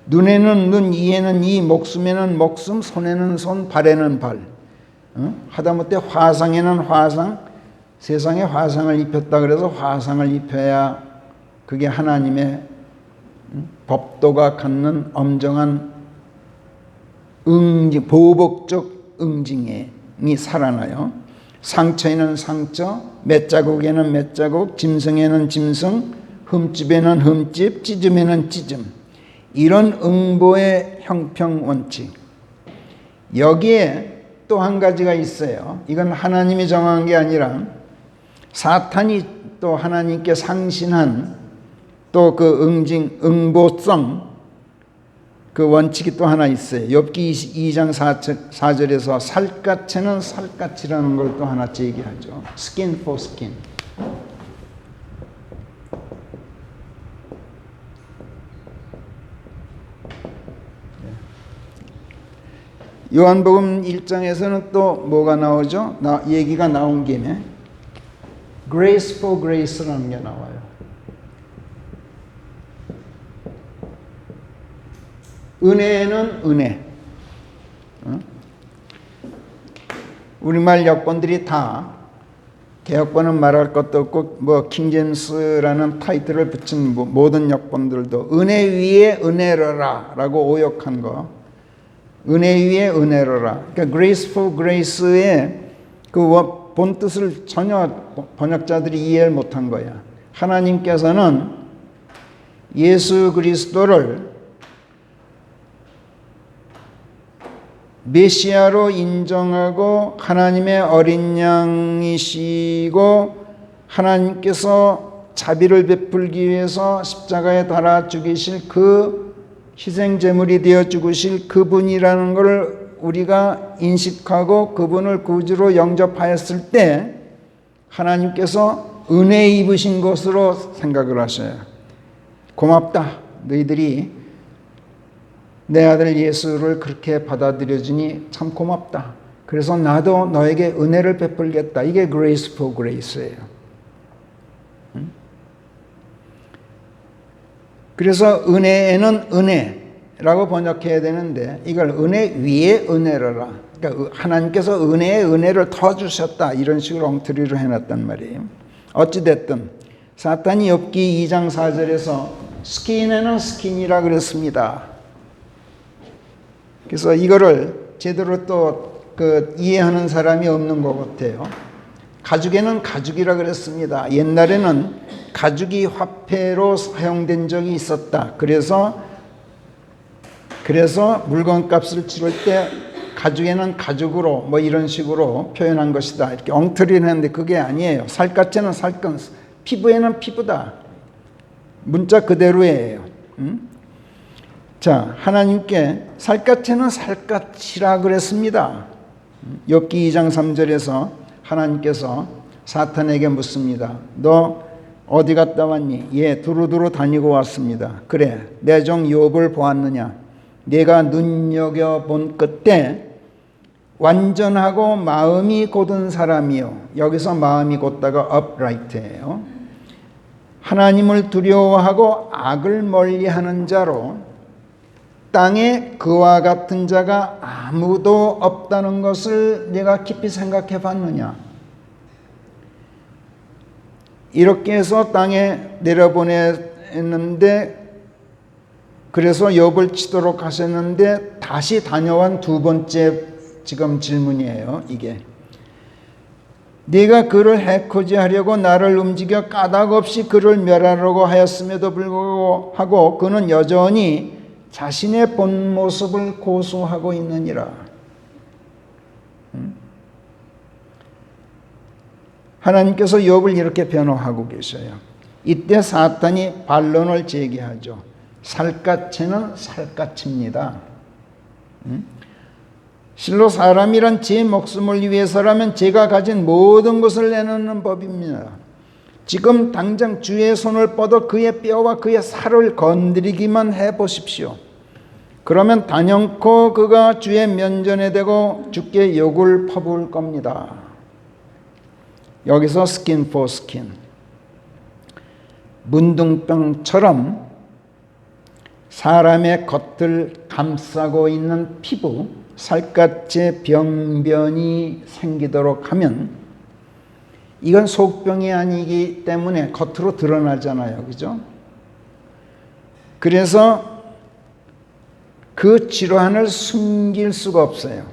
눈에는 눈, 이에는 이, 목숨에는 목숨, 손에는 손, 발에는 발. 하다못해 화상에는 화상, 세상에 화상을 입혔다 그래서 화상을 입혀야 그게 하나님의 법도가 갖는 엄정한 응징, 보복적 응징이 살아나요. 상처에는 상처, 맷자국에는 맷자국, 짐승에는 짐승, 흠집에는 흠집, 찢음에는 찢음. 이런 응보의 형평 원칙. 여기에 또 한 가지가 있어요. 이건 하나님이 정한 게 아니라 사탄이 또 하나님께 상신한 또 그 응보성 그 원칙이 또 하나 있어요. 욥기 2장 4절에서 살갗에는 살갗이라는 걸 또 하나 제기하죠. skin for skin. 요한복음 1장에서는 또 뭐가 나오죠? 얘기가 나온 김에 grace for grace라는 게 나와요. 은혜는 은혜. 우리말 역본들이 다 개역본은 말할 것도 없고 뭐 킹제임스라는 타이틀을 붙인 모든 역본들도 은혜 위에 은혜로라 라고 오역한 거. 은혜 위에 은혜로라. 그러니까 grace for grace의 그 본뜻을 전혀 번역자들이 이해를 못한 거야. 하나님께서는 예수 그리스도를 메시아로 인정하고 하나님의 어린 양이시고 하나님께서 자비를 베풀기 위해서 십자가에 달아 죽이실 그 희생제물이 되어 죽으실 그분이라는 것을 우리가 인식하고 그분을 구주로 영접하였을 때 하나님께서 은혜 입으신 것으로 생각을 하셔요. 고맙다. 너희들이 내 아들 예수를 그렇게 받아들여주니 참 고맙다. 그래서 나도 너에게 은혜를 베풀겠다. 이게 grace for grace예요. 그래서 은혜에는 은혜, 라고 번역해야 되는데 이걸 은혜 위에 은혜로라. 그러니까 하나님께서 은혜에 은혜를 더 주셨다. 이런 식으로 엉터리로 해놨단 말이에요. 어찌됐든 사탄이 욥기 2장 4절에서 스킨에는 스킨이라 그랬습니다. 그래서 이거를 제대로 또 이해하는 사람이 없는 것 같아요. 가죽에는 가죽이라 그랬습니다. 옛날에는 가죽이 화폐로 사용된 적이 있었다. 그래서 물건값을 치를 때 가죽에는 가죽으로 뭐 이런 식으로 표현한 것이다. 이렇게 엉터리를 했는데 그게 아니에요. 살갗에는 살건, 피부에는 피부다. 문자 그대로예요. 자, 하나님께 살갗에는 살갗이라 그랬습니다. 욥기 2장 3절에서 하나님께서 사탄에게 묻습니다. 너 어디 갔다 왔니? 예, 두루두루 다니고 왔습니다. 그래, 내 종 욥을 보았느냐? 내가 눈여겨본 끝에 완전하고 마음이 곧은 사람이요. 여기서 마음이 곧다가 upright예요. 하나님을 두려워하고 악을 멀리하는 자로 땅에 그와 같은 자가 아무도 없다는 것을 내가 깊이 생각해 봤느냐? 이렇게 해서 땅에 내려보냈는데 그래서 욥을 치도록 하셨는데 다시 다녀온 두 번째 지금 질문이에요. 이게 네가 그를 해코지하려고 나를 움직여 까닭 없이 그를 멸하려고 하였음에도 불구하고 그는 여전히 자신의 본 모습을 고수하고 있느니라. 하나님께서 욥을 이렇게 변호하고 계셔요. 이때 사탄이 반론을 제기하죠. 살갗에는 살갗입니다. 실로 사람이란 제 목숨을 위해서라면 제가 가진 모든 것을 내놓는 법입니다. 지금 당장 주의 손을 뻗어 그의 뼈와 그의 살을 건드리기만 해보십시오. 그러면 단연코 그가 주의 면전에 대고 주께 욕을 퍼부을 겁니다. 여기서 skin for skin. 문둥병처럼 사람의 겉을 감싸고 있는 피부, 살갗에 병변이 생기도록 하면 이건 속병이 아니기 때문에 겉으로 드러나잖아요. 그죠? 그래서 그 질환을 숨길 수가 없어요.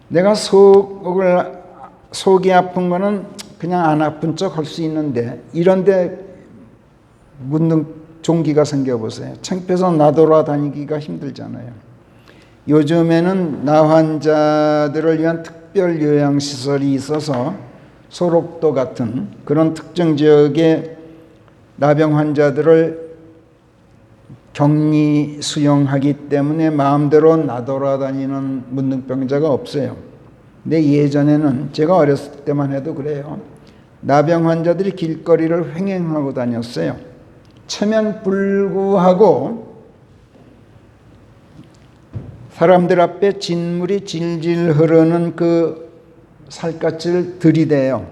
내가 속이 아픈 거는 그냥 안 아픈 척 할 수 있는데 이런데 종기가 생겨보세요. 창피해서 나돌아다니기가 힘들잖아요. 요즘에는 나 환자들을 위한 특별 요양시설이 있어서 소록도 같은 그런 특정 지역의 나병 환자들을 격리 수용하기 때문에 마음대로 나돌아다니는 문둥병자가 없어요. 근데 예전에는 제가 어렸을 때만 해도 그래요. 나병 환자들이 길거리를 횡행하고 다녔어요. 체면불구하고 사람들 앞에 진물이 질질 흐르는 그 살갗을 들이대요.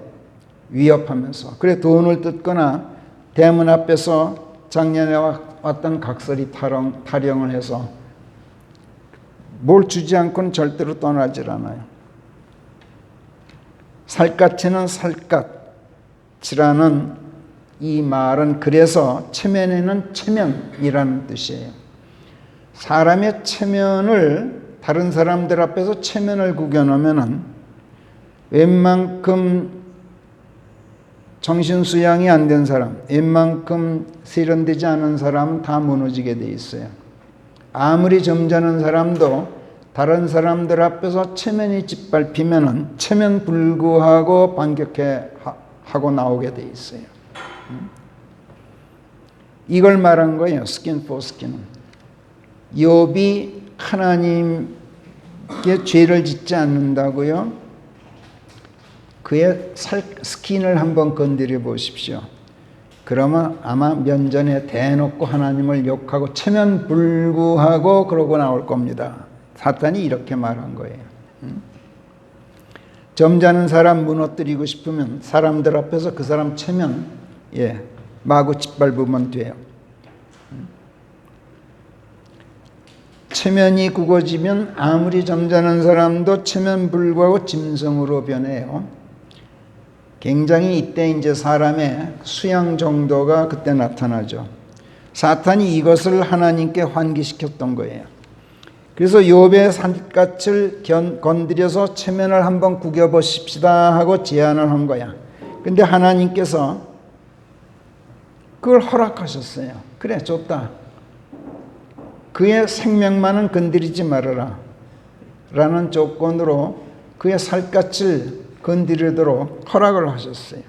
위협하면서. 그래 돈을 뜯거나 대문 앞에서 작년에 왔던 각설이 타령을 해서 뭘 주지 않고는 절대로 떠나질 않아요. 살갗에는 살갗이라는 이 말은 그래서 체면에는 체면이라는 뜻이에요. 사람의 체면을 다른 사람들 앞에서 체면을 구겨놓으면은 웬만큼 정신수양이 안 된 사람, 웬만큼 세련되지 않은 사람은 다 무너지게 돼 있어요. 아무리 점잖은 사람도 다른 사람들 앞에서 체면이 짓밟히면은 체면 불구하고 반격하고 나오게 돼 있어요. 이걸 말한 거예요. skin for skin. 욥이 하나님께 죄를 짓지 않는다고요? 그의 스킨을 한번 건드려 보십시오. 그러면 아마 면전에 대놓고 하나님을 욕하고 체면 불구하고 그러고 나올 겁니다. 사탄이 이렇게 말한 거예요. 점잖은 사람 무너뜨리고 싶으면 사람들 앞에서 그 사람 체면 마구 짓밟으면 돼요. 체면이 굽어지면 아무리 점잖은 사람도 체면 불구하고 짐승으로 변해요. 굉장히 이때 이제 사람의 수양 정도가 그때 나타나죠. 사탄이 이것을 하나님께 환기시켰던 거예요. 그래서 욥의 살갗을 건드려서 체면을 한번 구겨보십시다 하고 제안을 한 거야. 근데 하나님께서 그걸 허락하셨어요. 그래, 좋다. 그의 생명만은 건드리지 말아라 라는 조건으로 그의 살갗을 건드리도록 허락을 하셨어요.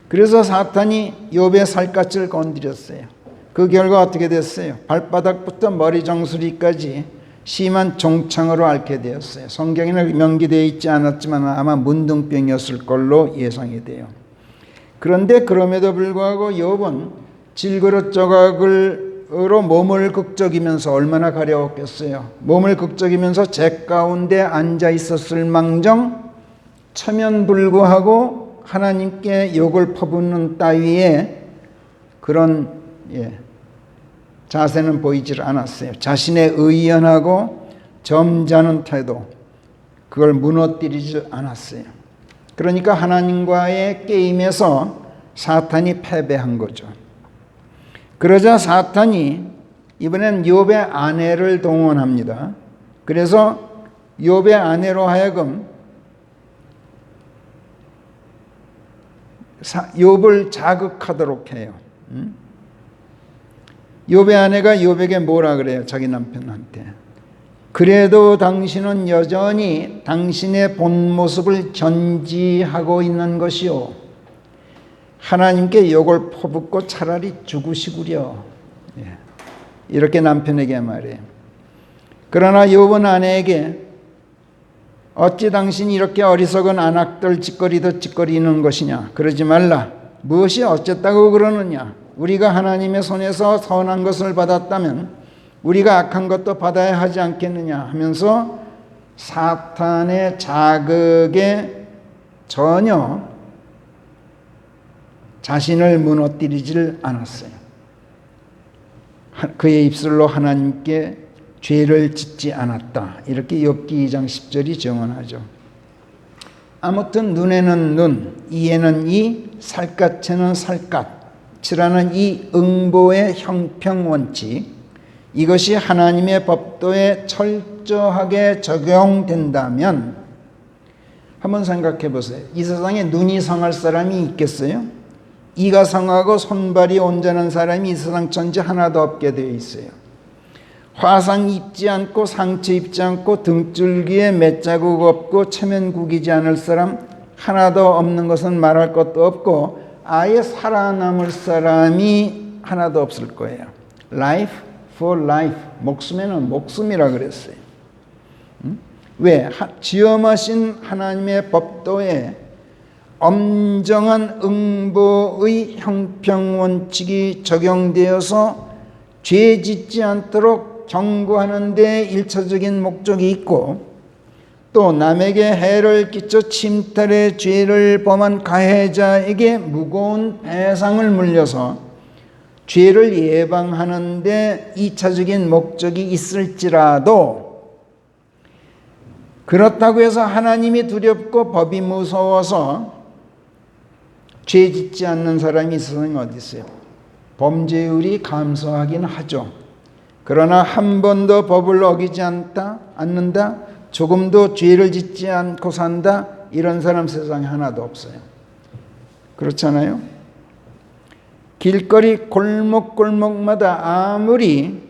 그래서 사탄이 욥의 살갗을 건드렸어요. 그 결과 어떻게 됐어요? 발바닥부터 머리 정수리까지 심한 종창으로 앓게 되었어요. 성경에는 명기되어 있지 않았지만 아마 문둥병이었을 걸로 예상이 돼요. 그런데 그럼에도 불구하고 욥은 질그릇 조각으로 몸을 극적이면서 얼마나 가려웠겠어요. 몸을 극적이면서 재 가운데 앉아 있었을 망정 체면불구하고 하나님께 욕을 퍼붓는 따위의 그런 자세는 보이질 않았어요. 자신의 의연하고 점잖은 태도, 그걸 무너뜨리지 않았어요. 그러니까 하나님과의 게임에서 사탄이 패배한 거죠. 그러자 사탄이 이번엔 욥의 아내를 동원합니다. 그래서 욥의 아내로 하여금 욥을 자극하도록 해요. 욥의 아내가 욥에게 뭐라 그래요? 자기 남편한테. 그래도 당신은 여전히 당신의 본 모습을 견지하고 있는 것이요. 하나님께 욕을 퍼붓고 차라리 죽으시구려. 이렇게 남편에게 말해요. 그러나 욥은 아내에게 어찌 당신이 이렇게 어리석은 안악들 짓거리도 짓거리는 것이냐. 그러지 말라. 무엇이 어쨌다고 그러느냐. 우리가 하나님의 손에서 선한 것을 받았다면 우리가 악한 것도 받아야 하지 않겠느냐 하면서 사탄의 자극에 전혀 자신을 무너뜨리질 않았어요. 그의 입술로 하나님께 죄를 짓지 않았다. 이렇게 욥기 2장 10절이 증언하죠. 아무튼 눈에는 눈, 이에는 이, 살갗에는 살갗이라는 이 응보의 형평원칙, 이것이 하나님의 법도에 철저하게 적용된다면 한번 생각해 보세요. 이 세상에 눈이 상할 사람이 있겠어요? 이가 상하고 손발이 온전한 사람이 이 세상 전체 하나도 없게 되어 있어요. 화상 입지 않고 상처 입지 않고 등줄기에 맷자국 없고 체면 구기지 않을 사람 하나도 없는 것은 말할 것도 없고 아예 살아남을 사람이 하나도 없을 거예요. Life for life. 목숨에는 목숨이라 그랬어요. 왜? 지엄하신 하나님의 법도에 엄정한 응보의 형평원칙이 적용되어서 죄 짓지 않도록 경고하는 데 일차적인 목적이 있고 또 남에게 해를 끼쳐 침탈의 죄를 범한 가해자에게 무거운 배상을 물려서 죄를 예방하는 데 2차적인 목적이 있을지라도 그렇다고 해서 하나님이 두렵고 법이 무서워서 죄 짓지 않는 사람이 이 세상에 어디 있어요? 범죄율이 감소하긴 하죠. 그러나 한 번도 법을 어기지 않는다, 조금도 죄를 짓지 않고 산다, 이런 사람 세상에 하나도 없어요. 그렇잖아요? 길거리 골목골목마다 아무리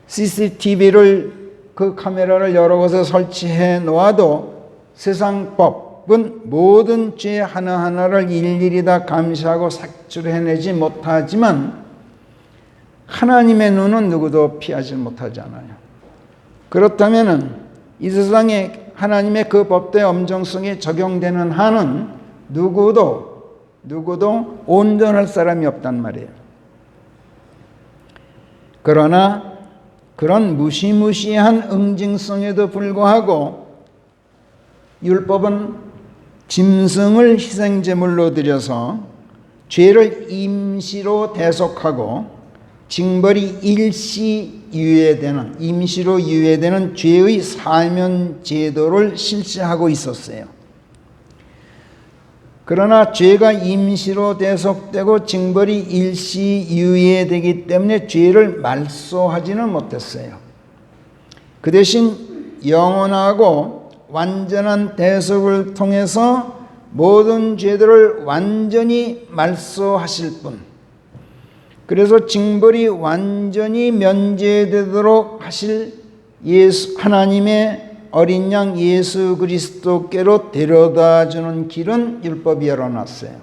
CCTV를 그 카메라를 여러 곳에 설치해 놓아도 세상 법은 모든 죄 하나하나를 일일이 다 감시하고 색출해내지 못하지만 하나님의 눈은 누구도 피하지 못하잖아요. 그렇다면 이 세상에 하나님의 그 법도의 엄정성이 적용되는 한은 누구도 온전할 사람이 없단 말이에요. 그러나 그런 무시무시한 응징성에도 불구하고 율법은 짐승을 희생제물로 드려서 죄를 임시로 대속하고 징벌이 일시 임시로 유예되는 죄의 사면 제도를 실시하고 있었어요. 그러나 죄가 임시로 대속되고 징벌이 일시 유예되기 때문에 죄를 말소하지는 못했어요. 그 대신 영원하고 완전한 대속을 통해서 모든 죄들을 완전히 말소하실 분, 그래서 징벌이 완전히 면제되도록 하실 하나님의 어린 양 예수 그리스도께로 데려다주는 길은 율법이 열어놨어요.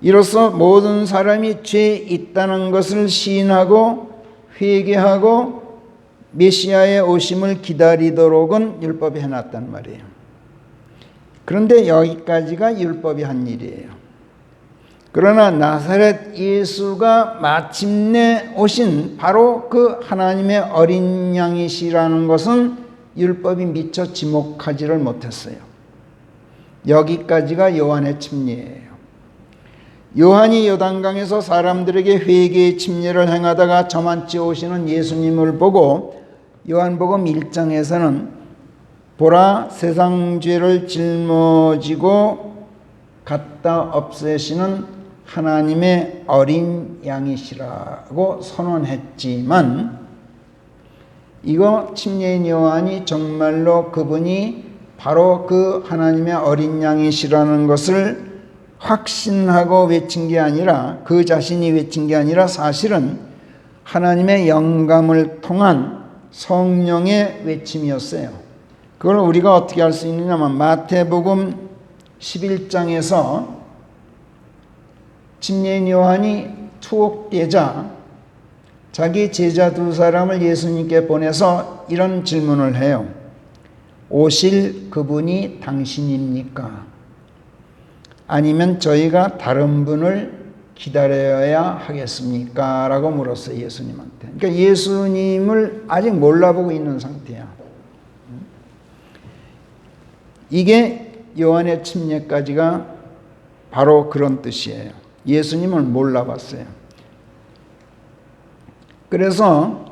이로써 모든 사람이 죄 있다는 것을 시인하고 회개하고 메시아의 오심을 기다리도록은 율법이 해놨단 말이에요. 그런데 여기까지가 율법이 한 일이에요. 그러나 나사렛 예수가 마침내 오신 바로 그 하나님의 어린 양이시라는 것은 율법이 미처 지목하지를 못했어요. 여기까지가 요한의 침례예요. 요한이 요단강에서 사람들에게 회개의 침례를 행하다가 저만치 오시는 예수님을 보고 요한복음 1장에서는 보라 세상 죄를 짊어지고 갖다 없애시는 하나님의 어린 양이시라고 선언했지만, 이거 침례인 요한이 정말로 그분이 바로 그 하나님의 어린 양이시라는 것을 확신하고 외친 게 아니라, 그 자신이 외친 게 아니라 사실은 하나님의 영감을 통한 성령의 외침이었어요. 그걸 우리가 어떻게 알 수 있느냐면 마태복음 11장에서 침례인 요한이 투옥되자 자기 제자 두 사람을 예수님께 보내서 이런 질문을 해요. 오실 그분이 당신입니까? 아니면 저희가 다른 분을 기다려야 하겠습니까? 라고 물었어요, 예수님한테. 그러니까 예수님을 아직 몰라보고 있는 상태야. 이게 요한의 침례까지가 바로 그런 뜻이에요. 예수님을 몰라봤어요. 그래서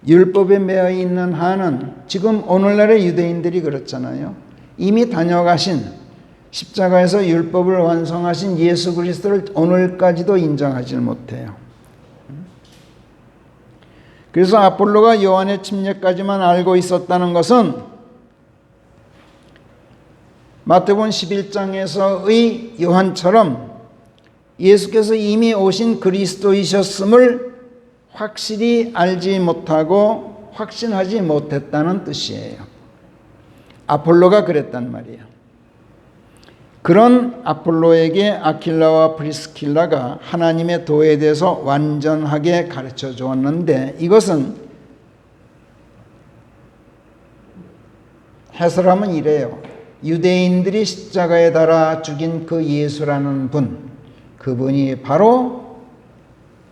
율법에 매여 있는 한은 지금 오늘날의 유대인들이 그렇잖아요. 이미 다녀가신 십자가에서 율법을 완성하신 예수 그리스도를 오늘까지도 인정하지 못해요. 그래서 아폴로가 요한의 침례까지만 알고 있었다는 것은 마태복음 11장에서의 요한처럼 예수께서 이미 오신 그리스도이셨음을 확실히 알지 못하고 확신하지 못했다는 뜻이에요. 아폴로가 그랬단 말이에요. 그런 아폴로에게 아킬라와 프리스킬라가 하나님의 도에 대해서 완전하게 가르쳐 주었는데, 이것은 해설하면 이래요. 유대인들이 십자가에 달아 죽인 그 예수라는 분, 그분이 바로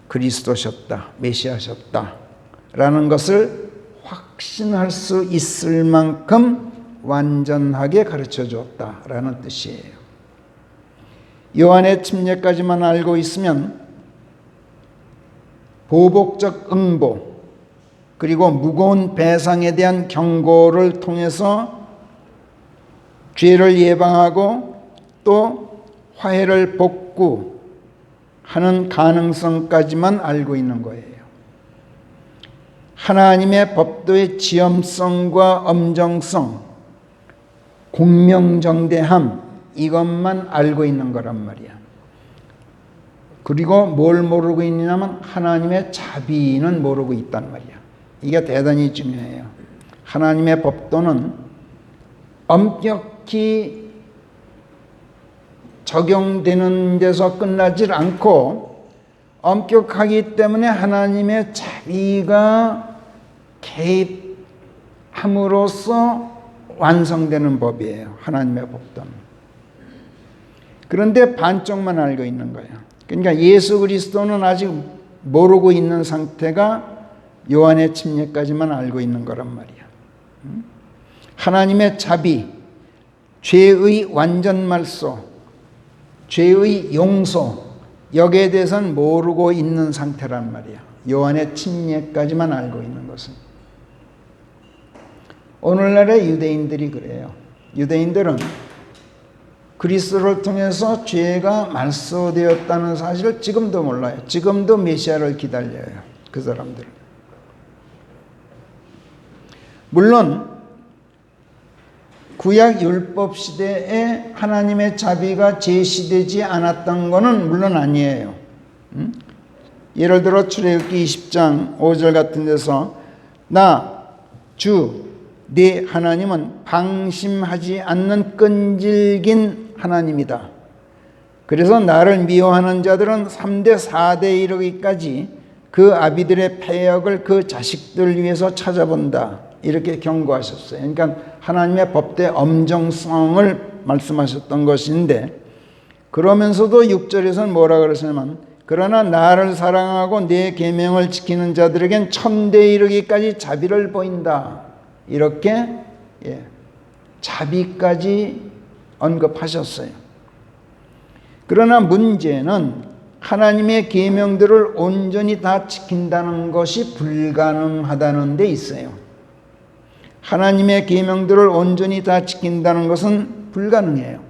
그리스도셨다, 메시아셨다 라는 것을 확신할 수 있을 만큼 완전하게 가르쳐 주었다라는 뜻이에요. 요한의 침례까지만 알고 있으면 보복적 응보 그리고 무거운 배상에 대한 경고를 통해서 죄를 예방하고 또 화해를 복구하는 가능성까지만 알고 있는 거예요. 하나님의 법도의 지엄성과 엄정성, 공명정대함, 이것만 알고 있는 거란 말이야. 그리고 뭘 모르고 있냐면 하나님의 자비는 모르고 있단 말이야. 이게 대단히 중요해요. 하나님의 법도는 엄격히 적용되는 데서 끝나질 않고 엄격하기 때문에 하나님의 자비가 개입함으로써 완성되는 법이에요. 하나님의 법도는. 그런데 반쪽만 알고 있는 거예요. 그러니까 예수 그리스도는 아직 모르고 있는 상태가 요한의 침례까지만 알고 있는 거란 말이야. 하나님의 자비, 죄의 완전 말소, 죄의 용서, 여기에 대해서는 모르고 있는 상태란 말이야. 요한의 침례까지만 알고 있는 것은. 오늘날의 유대인들이 그래요. 유대인들은 그리스도를 통해서 죄가 말소되었다는 사실을 지금도 몰라요. 지금도 메시아를 기다려요. 그 사람들은. 물론 구약 율법 시대에 하나님의 자비가 제시되지 않았던 것은 물론 아니에요. 예를 들어 출애굽기 20장 5절 같은 데서 나 주 네 하나님은 방심하지 않는 끈질긴 하나님이다. 그래서 나를 미워하는 자들은 3대 4대 이르기까지 그 아비들의 패역을 그 자식들 위해서 찾아본다. 이렇게 경고하셨어요. 그러니까 하나님의 법대 엄정성을 말씀하셨던 것인데, 그러면서도 6절에서는 뭐라 그러시냐면 그러나 나를 사랑하고 내 계명을 지키는 자들에겐 천대 이르기까지 자비를 보인다. 이렇게 자비까지 언급하셨어요. 그러나 문제는 하나님의 계명들을 온전히 다 지킨다는 것이 불가능하다는 데 있어요. 하나님의 계명들을 온전히 다 지킨다는 것은 불가능해요.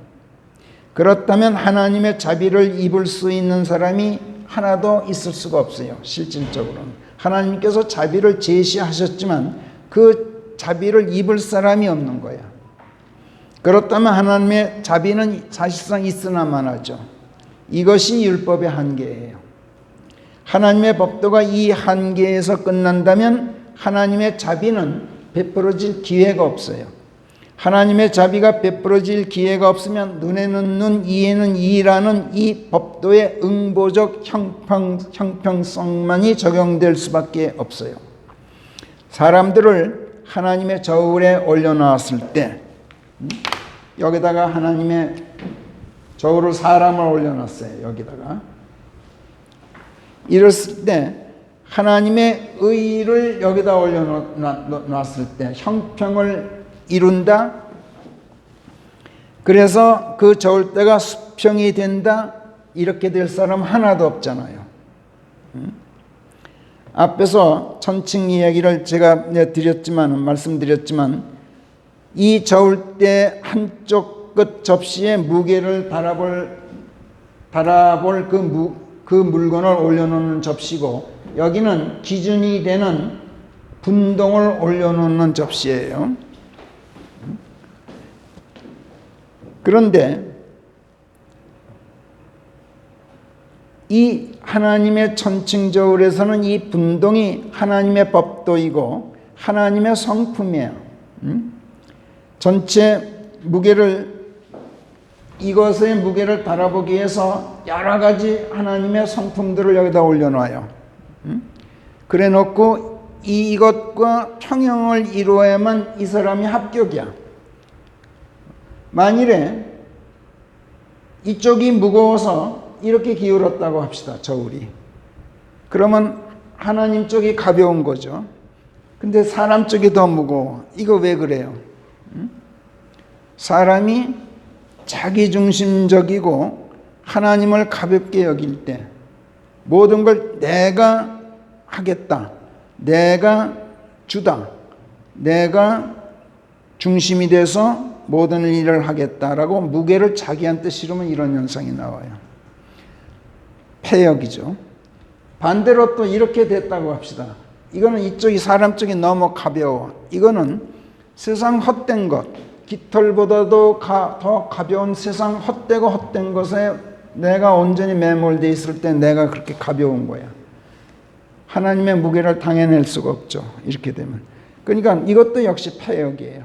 그렇다면 하나님의 자비를 입을 수 있는 사람이 하나도 있을 수가 없어요. 실질적으로는. 하나님께서 자비를 제시하셨지만 그 자비를 입을 사람이 없는 거야. 그렇다면 하나님의 자비는 사실상 있으나만 하죠. 이것이 율법의 한계예요. 하나님의 법도가 이 한계에서 끝난다면 하나님의 자비는 베풀어질 기회가 없어요. 하나님의 자비가 베풀어질 기회가 없으면 눈에는 눈, 이에는 이라는 이 법도의 응보적 형평성만이 적용될 수밖에 없어요. 사람들을 하나님의 저울에 올려놓았을 때, 여기다가 하나님의 저울을 사람을 올려놨어요. 여기다가. 이랬을 때 하나님의 의를 여기다 올려놨을 때 형평을 이룬다. 그래서 그 저울대가 수평이 된다. 이렇게 될 사람 하나도 없잖아요. 앞에서 천칭 이야기를 제가 말씀드렸지만 이 저울대 한쪽 끝 접시에 무게를 달아볼 그 물건을 올려놓는 접시고, 여기는 기준이 되는 분동을 올려놓는 접시예요. 그런데 이 하나님의 천칭저울에서는 이 분동이 하나님의 법도이고 하나님의 성품이에요. 전체 무게를, 이것의 무게를 달아보기 위해서 여러 가지 하나님의 성품들을 여기다 올려놔요. 그래 놓고 이것과 평형을 이루어야만 이 사람이 합격이야. 만일에 이쪽이 무거워서 이렇게 기울었다고 합시다. 저울이. 그러면 하나님 쪽이 가벼운 거죠. 근데 사람 쪽이 더 무거워. 이거 왜 그래요? 사람이 자기중심적이고 하나님을 가볍게 여길 때 모든 걸 내가 하겠다, 내가 주다, 내가 중심이 돼서 모든 일을 하겠다라고 무게를 자기한테 실으면 이런 현상이 나와요. 패역이죠. 반대로 또 이렇게 됐다고 합시다. 이거는 이쪽이 사람 쪽이 너무 가벼워. 이거는 세상 헛된 것, 깃털보다도 더 가벼운 세상 헛되고 헛된 것에 내가 온전히 매몰되어 있을 때 내가 그렇게 가벼운 거야. 하나님의 무게를 당해낼 수가 없죠. 이렇게 되면. 그러니까 이것도 역시 패역이에요.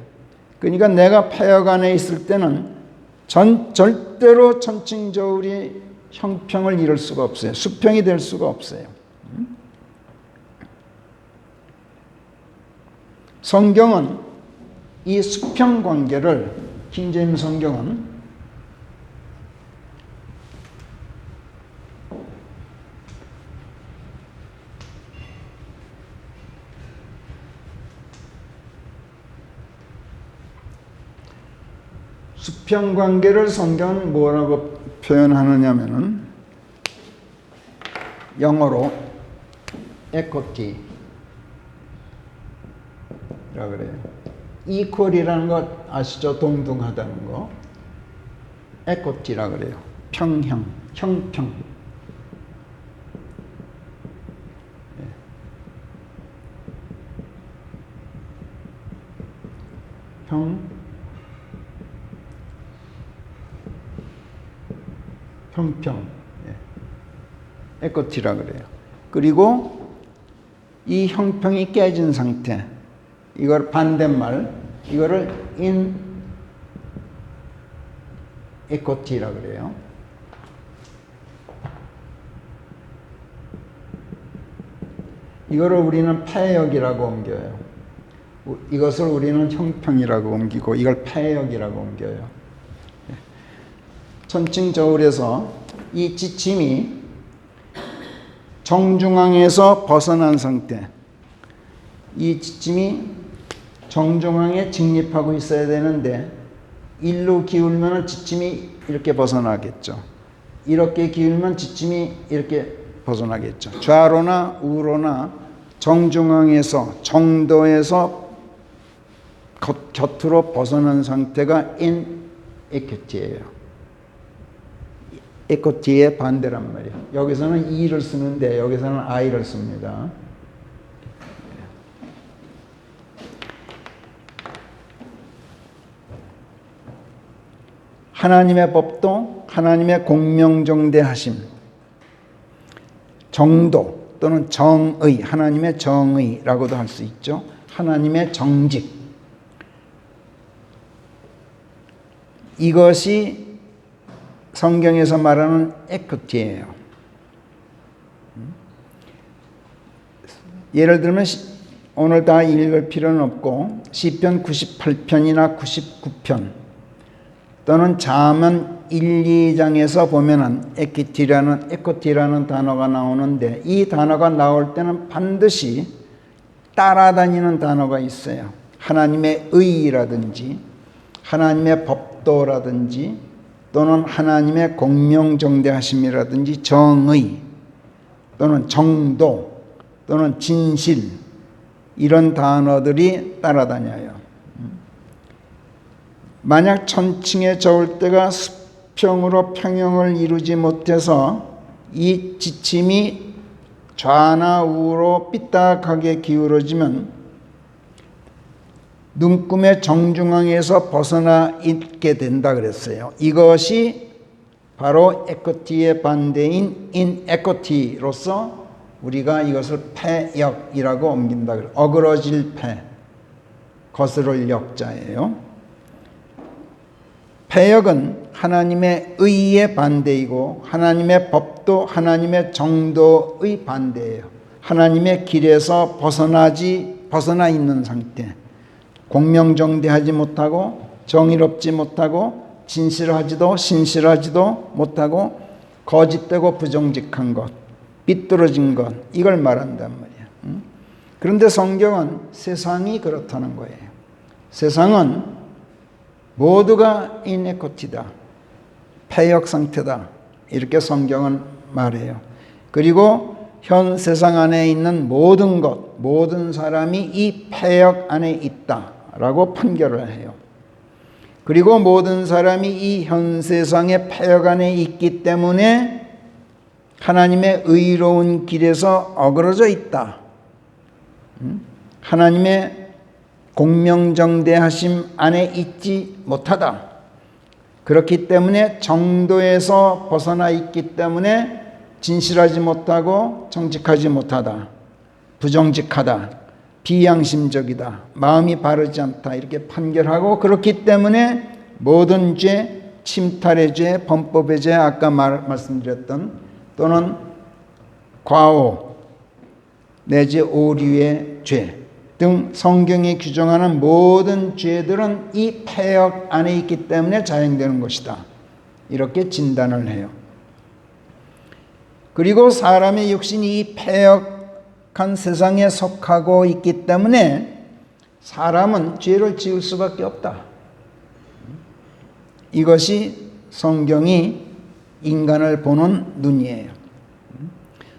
그러니까 내가 패역 안에 있을 때는 절대로 천칭저울이 형평을 이룰 수가 없어요. 수평이 될 수가 없어요. 성경은 이 수평 관계를, 킹제임스 성경은 수평 관계를 성경은 뭐라고 표현하느냐면은 영어로 에코티라 그래요. 이퀄이라는 것 아시죠? 동등하다는 거. 에코티라 그래요. 평형, 형평. 형평, 에코티라 그래요. 그리고 이 형평이 깨진 상태, 이걸 반대말, 이거를 인에코티라 그래요. 이거를 우리는 폐역이라고 옮겨요. 이것을 우리는 형평이라고 옮기고 이걸 폐역이라고 옮겨요. 천칭 저울에서 이 지침이 정중앙에서 벗어난 상태, 이 지침이 정중앙에 직립하고 있어야 되는데 일로 기울면 지침이 이렇게 벗어나겠죠. 이렇게 기울면 지침이 이렇게 벗어나겠죠. 좌로나 우로나 정중앙에서 정도에서 곁으로 벗어난 상태가 인에코티예요. 에코티의 반대란 말이에요. 여기서는 E를 쓰는데 여기서는 I를 씁니다. 하나님의 법도 하나님의 공명정대하심, 정도 또는 정의, 하나님의 정의라고도 할 수 있죠. 하나님의 정직, 이것이 성경에서 말하는 에코티예요. 예를 들면 오늘 다 읽을 필요는 없고 시편 98편이나 99편 또는 잠언 1, 2장에서 보면은 에코티라는 단어가 나오는데 이 단어가 나올 때는 반드시 따라다니는 단어가 있어요. 하나님의 의라든지 하나님의 법도라든지 또는 하나님의 공명정대하심이라든지 정의 또는 정도 또는 진실, 이런 단어들이 따라다녀요. 만약 천칭의 저울대가 수평으로 평형을 이루지 못해서 이 지침이 좌나 우로 삐딱하게 기울어지면 눈금의 정중앙에서 벗어나 있게 된다 그랬어요. 이것이 바로 에코티의 반대인 인에코티로서 우리가 이것을 폐역이라고 옮긴다 그래요. 어그러질 폐, 거스를 역자예요. 폐역은 하나님의 의의 반대이고 하나님의 법도 하나님의 정도의 반대예요. 하나님의 길에서 벗어나 있는 상태, 공명정대하지 못하고 정의롭지 못하고 진실하지도 신실하지도 못하고 거짓되고 부정직한 것, 삐뚤어진 것, 이걸 말한단 말이야. 그런데 성경은 세상이 그렇다는 거예요. 세상은 모두가 인에코티다, 폐역 상태다, 이렇게 성경은 말해요. 그리고 현 세상 안에 있는 모든 것, 모든 사람이 이 폐역 안에 있다라고 판결을 해요. 그리고 모든 사람이 이 현 세상의 폐역 안에 있기 때문에 하나님의 의로운 길에서 어그러져 있다. 하나님의 공명정대하심 안에 있지 못하다. 그렇기 때문에 정도에서 벗어나 있기 때문에 진실하지 못하고 정직하지 못하다, 부정직하다, 비양심적이다, 마음이 바르지 않다, 이렇게 판결하고, 그렇기 때문에 모든 죄, 침탈의 죄, 범법의 죄, 아까 말씀드렸던 또는 과오 내지 오류의 죄 등 성경이 규정하는 모든 죄들은 이 폐역 안에 있기 때문에 자행되는 것이다, 이렇게 진단을 해요. 그리고 사람의 육신이 이 폐역한 세상에 속하고 있기 때문에 사람은 죄를 지을 수밖에 없다. 이것이 성경이 인간을 보는 눈이에요.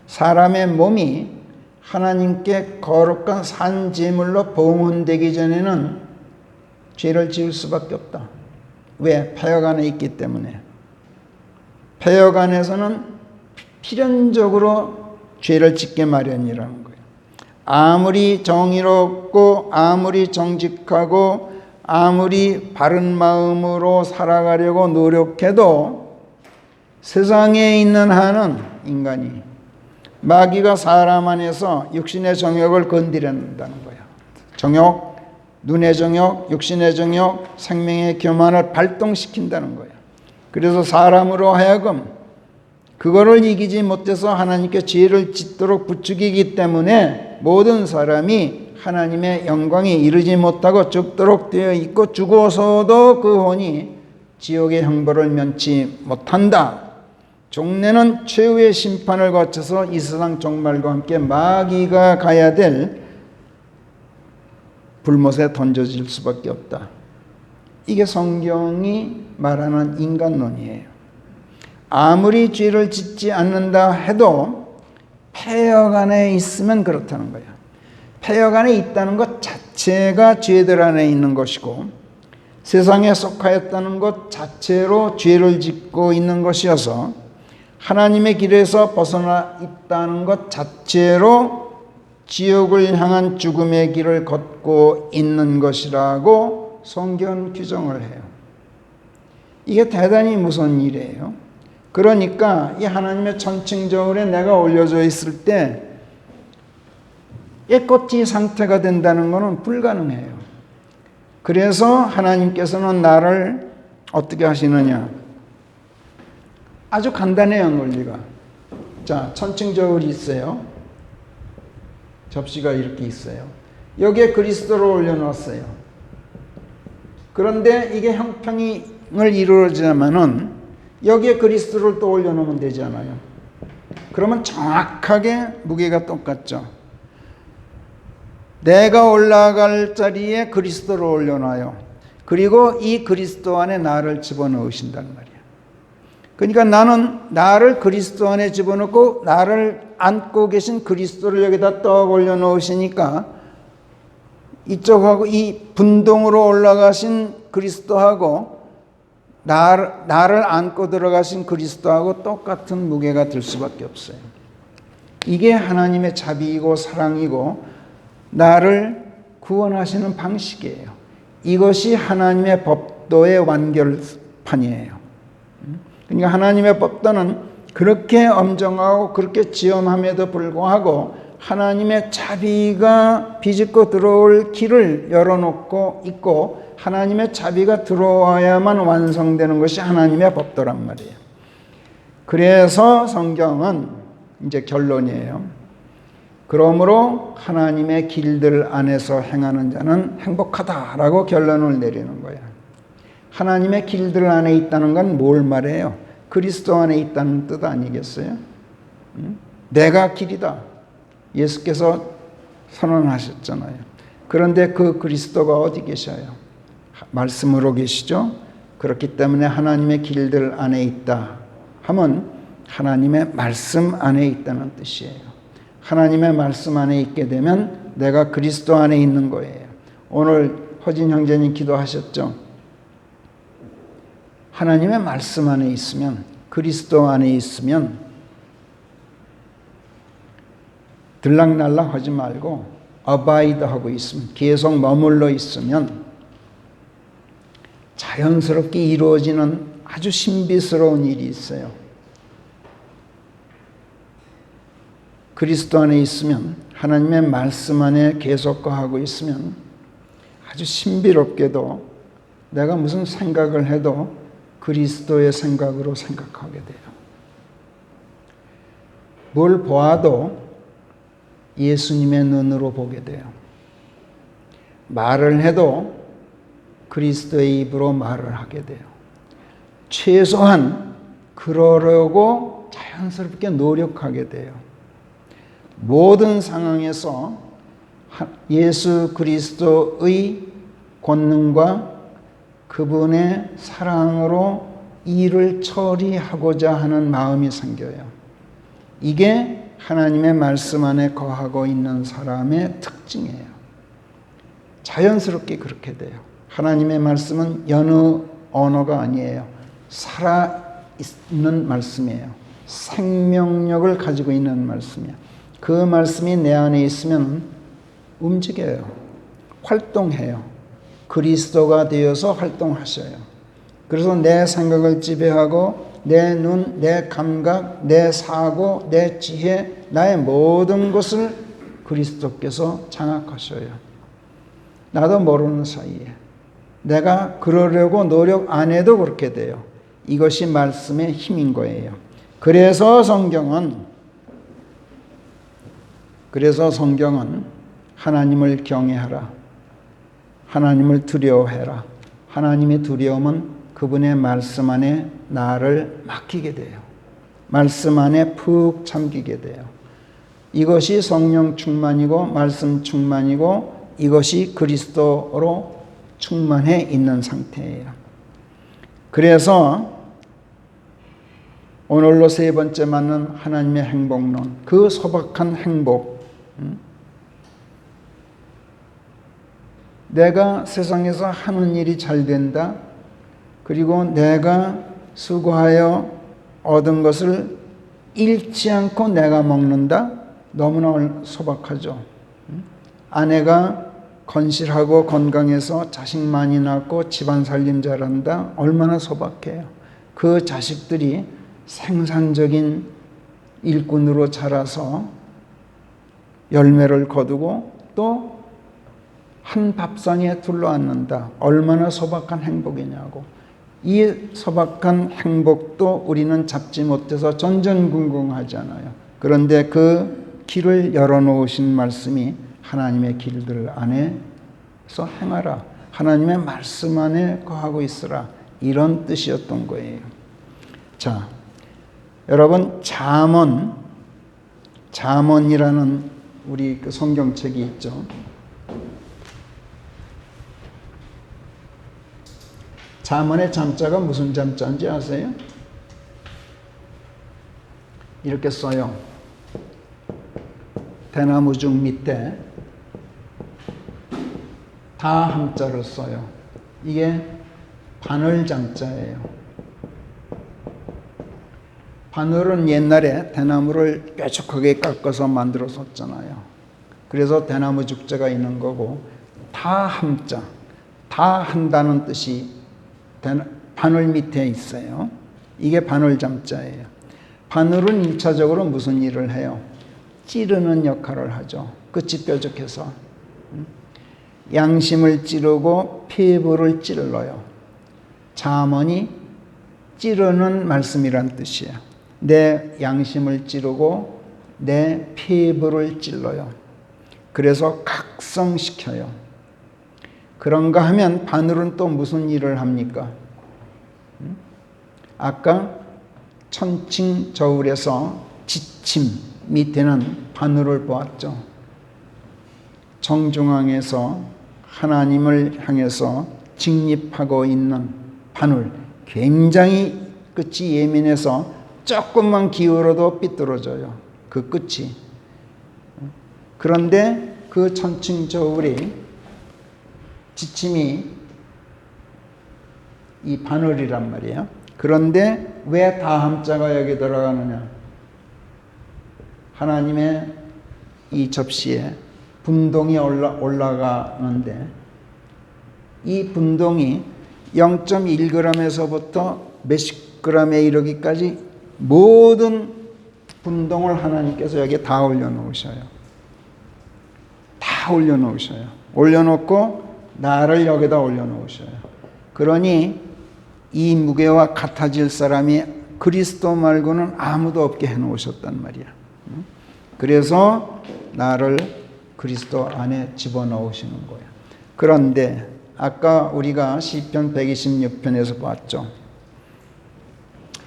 사람의 몸이 하나님께 거룩한 산 제물로 봉헌되기 전에는 죄를 지을 수밖에 없다. 왜? 폐역 안에 있기 때문에. 폐역 안에서는 필연적으로 죄를 짓게 마련이라는 거예요. 아무리 정의롭고 아무리 정직하고 아무리 바른 마음으로 살아가려고 노력해도 세상에 있는 한은 인간이 마귀가 사람 안에서 육신의 정욕을 건드린다는 거야. 정욕, 눈의 정욕, 육신의 정욕, 생명의 교만을 발동시킨다는 거야. 그래서 사람으로 하여금 그거를 이기지 못해서 하나님께 죄를 짓도록 부추기기 때문에 모든 사람이 하나님의 영광에 이르지 못하고 죽도록 되어 있고 죽어서도 그 혼이 지옥의 형벌을 면치 못한다. 종래는 최후의 심판을 거쳐서 이 세상 종말과 함께 마귀가 가야 될 불못에 던져질 수밖에 없다. 이게 성경이 말하는 인간론이에요. 아무리 죄를 짓지 않는다 해도 폐역 안에 있으면 그렇다는 거야. 폐역 안에 있다는 것 자체가 죄들 안에 있는 것이고 세상에 속하였다는 것 자체로 죄를 짓고 있는 것이어서 하나님의 길에서 벗어나 있다는 것 자체로 지옥을 향한 죽음의 길을 걷고 있는 것이라고 성경 규정을 해요. 이게 대단히 무서운 일이에요. 그러니까 이 하나님의 천칭저울에 내가 올려져 있을 때 깨끗이 상태가 된다는 것은 불가능해요. 그래서 하나님께서는 나를 어떻게 하시느냐? 아주 간단해요, 원리가. 자, 천칭저울이 있어요. 접시가 이렇게 있어요. 여기에 그리스도를 올려놓았어요. 그런데 이게 형평을 이루어지려면은 여기에 그리스도를 또 올려놓으면 되잖아요. 그러면 정확하게 무게가 똑같죠. 내가 올라갈 자리에 그리스도를 올려놔요. 그리고 이 그리스도 안에 나를 집어넣으신단 말이에요. 그러니까 나는 나를 그리스도 안에 집어넣고 나를 안고 계신 그리스도를 여기다 떡 올려놓으시니까 이쪽하고 이 분동으로 올라가신 그리스도하고 나를 안고 들어가신 그리스도하고 똑같은 무게가 될 수밖에 없어요. 이게 하나님의 자비이고 사랑이고 나를 구원하시는 방식이에요. 이것이 하나님의 법도의 완결판이에요. 그러니까 하나님의 법도는 그렇게 엄정하고 그렇게 지엄함에도 불구하고 하나님의 자비가 비집고 들어올 길을 열어놓고 있고 하나님의 자비가 들어와야만 완성되는 것이 하나님의 법도란 말이에요. 그래서 성경은 이제 결론이에요. 그러므로 하나님의 길들 안에서 행하는 자는 행복하다라고 결론을 내리는 거예요. 하나님의 길들 안에 있다는 건 뭘 말해요? 그리스도 안에 있다는 뜻 아니겠어요? 내가 길이다. 예수께서 선언하셨잖아요. 그런데 그 그리스도가 어디 계셔요? 말씀으로 계시죠? 그렇기 때문에 하나님의 길들 안에 있다 하면 하나님의 말씀 안에 있다는 뜻이에요. 하나님의 말씀 안에 있게 되면 내가 그리스도 안에 있는 거예요. 오늘 허진 형제님 기도하셨죠? 하나님의 말씀 안에 있으면, 그리스도 안에 있으면 들락날락 하지 말고 어바이드 하고 있으면, 계속 머물러 있으면 자연스럽게 이루어지는 아주 신비스러운 일이 있어요. 그리스도 안에 있으면, 하나님의 말씀 안에 계속 거하고 있으면 아주 신비롭게도 내가 무슨 생각을 해도 그리스도의 생각으로 생각하게 돼요. 뭘 보아도 예수님의 눈으로 보게 돼요. 말을 해도 그리스도의 입으로 말을 하게 돼요. 최소한 그러려고 자연스럽게 노력하게 돼요. 모든 상황에서 예수 그리스도의 권능과 그분의 사랑으로 일을 처리하고자 하는 마음이 생겨요. 이게 하나님의 말씀 안에 거하고 있는 사람의 특징이에요. 자연스럽게 그렇게 돼요. 하나님의 말씀은 여느 언어가 아니에요. 살아있는 말씀이에요. 생명력을 가지고 있는 말씀이에요. 그 말씀이 내 안에 있으면 움직여요. 활동해요. 그리스도가 되어서 활동하셔요. 그래서 내 생각을 지배하고 내 눈, 내 감각, 내 사고, 내 지혜, 나의 모든 것을 그리스도께서 장악하셔요. 나도 모르는 사이에. 내가 그러려고 노력 안 해도 그렇게 돼요. 이것이 말씀의 힘인 거예요. 그래서 성경은 하나님을 경외하라. 하나님을 두려워해라. 하나님의 두려움은 그분의 말씀 안에 나를 맡기게 돼요. 말씀 안에 푹 잠기게 돼요. 이것이 성령 충만이고 말씀 충만이고 이것이 그리스도로 충만해 있는 상태예요. 그래서 오늘로 세 번째 맞는 하나님의 행복론, 그 소박한 행복. 내가 세상에서 하는 일이 잘 된다. 그리고 내가 수고하여 얻은 것을 잃지 않고 내가 먹는다. 너무나 소박하죠. 아내가 건실하고 건강해서 자식 많이 낳고 집안 살림 잘한다. 얼마나 소박해요. 그 자식들이 생산적인 일꾼으로 자라서 열매를 거두고 또 한 밥상에 둘러앉는다. 얼마나 소박한 행복이냐고. 이 소박한 행복도 우리는 잡지 못해서 전전긍긍하잖아요. 그런데 그 길을 열어놓으신 말씀이 하나님의 길들 안에서 행하라. 하나님의 말씀 안에 거하고 있으라. 이런 뜻이었던 거예요. 자, 여러분 잠언이라는 우리 그 성경책이 있죠. 잠언의 잠자가 무슨 잠자인지 아세요? 이렇게 써요. 대나무죽 밑에 다 함자를 써요. 이게 바늘 잠자예요. 바늘은 옛날에 대나무를 뾰족하게 깎아서 만들었었잖아요. 그래서 대나무 죽자가 있는 거고, 다 함자, 다 한다는 뜻이 바늘 밑에 있어요. 이게 바늘 잠자예요. 바늘은 1차적으로 무슨 일을 해요? 찌르는 역할을 하죠. 끝이 뾰족해서. 양심을 찌르고 피부를 찔러요. 잠언이 찌르는 말씀이란 뜻이에요. 내 양심을 찌르고 내 피부를 찔러요. 그래서 각성시켜요. 그런가 하면 바늘은 또 무슨 일을 합니까? 아까 천칭 저울에서 지침 밑에는 바늘을 보았죠. 정중앙에서 하나님을 향해서 직립하고 있는 바늘, 굉장히 끝이 예민해서 조금만 기울어도 삐뚤어져요. 그 끝이. 그런데 그 천칭 저울이 지침이 이 바늘이란 말이에요. 그런데 왜 다함자가 여기 들어가느냐? 하나님의 이 접시에 분동이 올라가는데 이 분동이 0.1g에서부터 몇십 g에 이르기까지 모든 분동을 하나님께서 여기에 다 올려놓으셔요. 다 올려놓으셔요. 올려놓고 나를 여기다 올려놓으셔요. 그러니 이 무게와 같아질 사람이 그리스도 말고는 아무도 없게 해놓으셨단 말이야. 그래서 나를 그리스도 안에 집어넣으시는 거야. 그런데 아까 우리가 시편 126편에서 봤죠.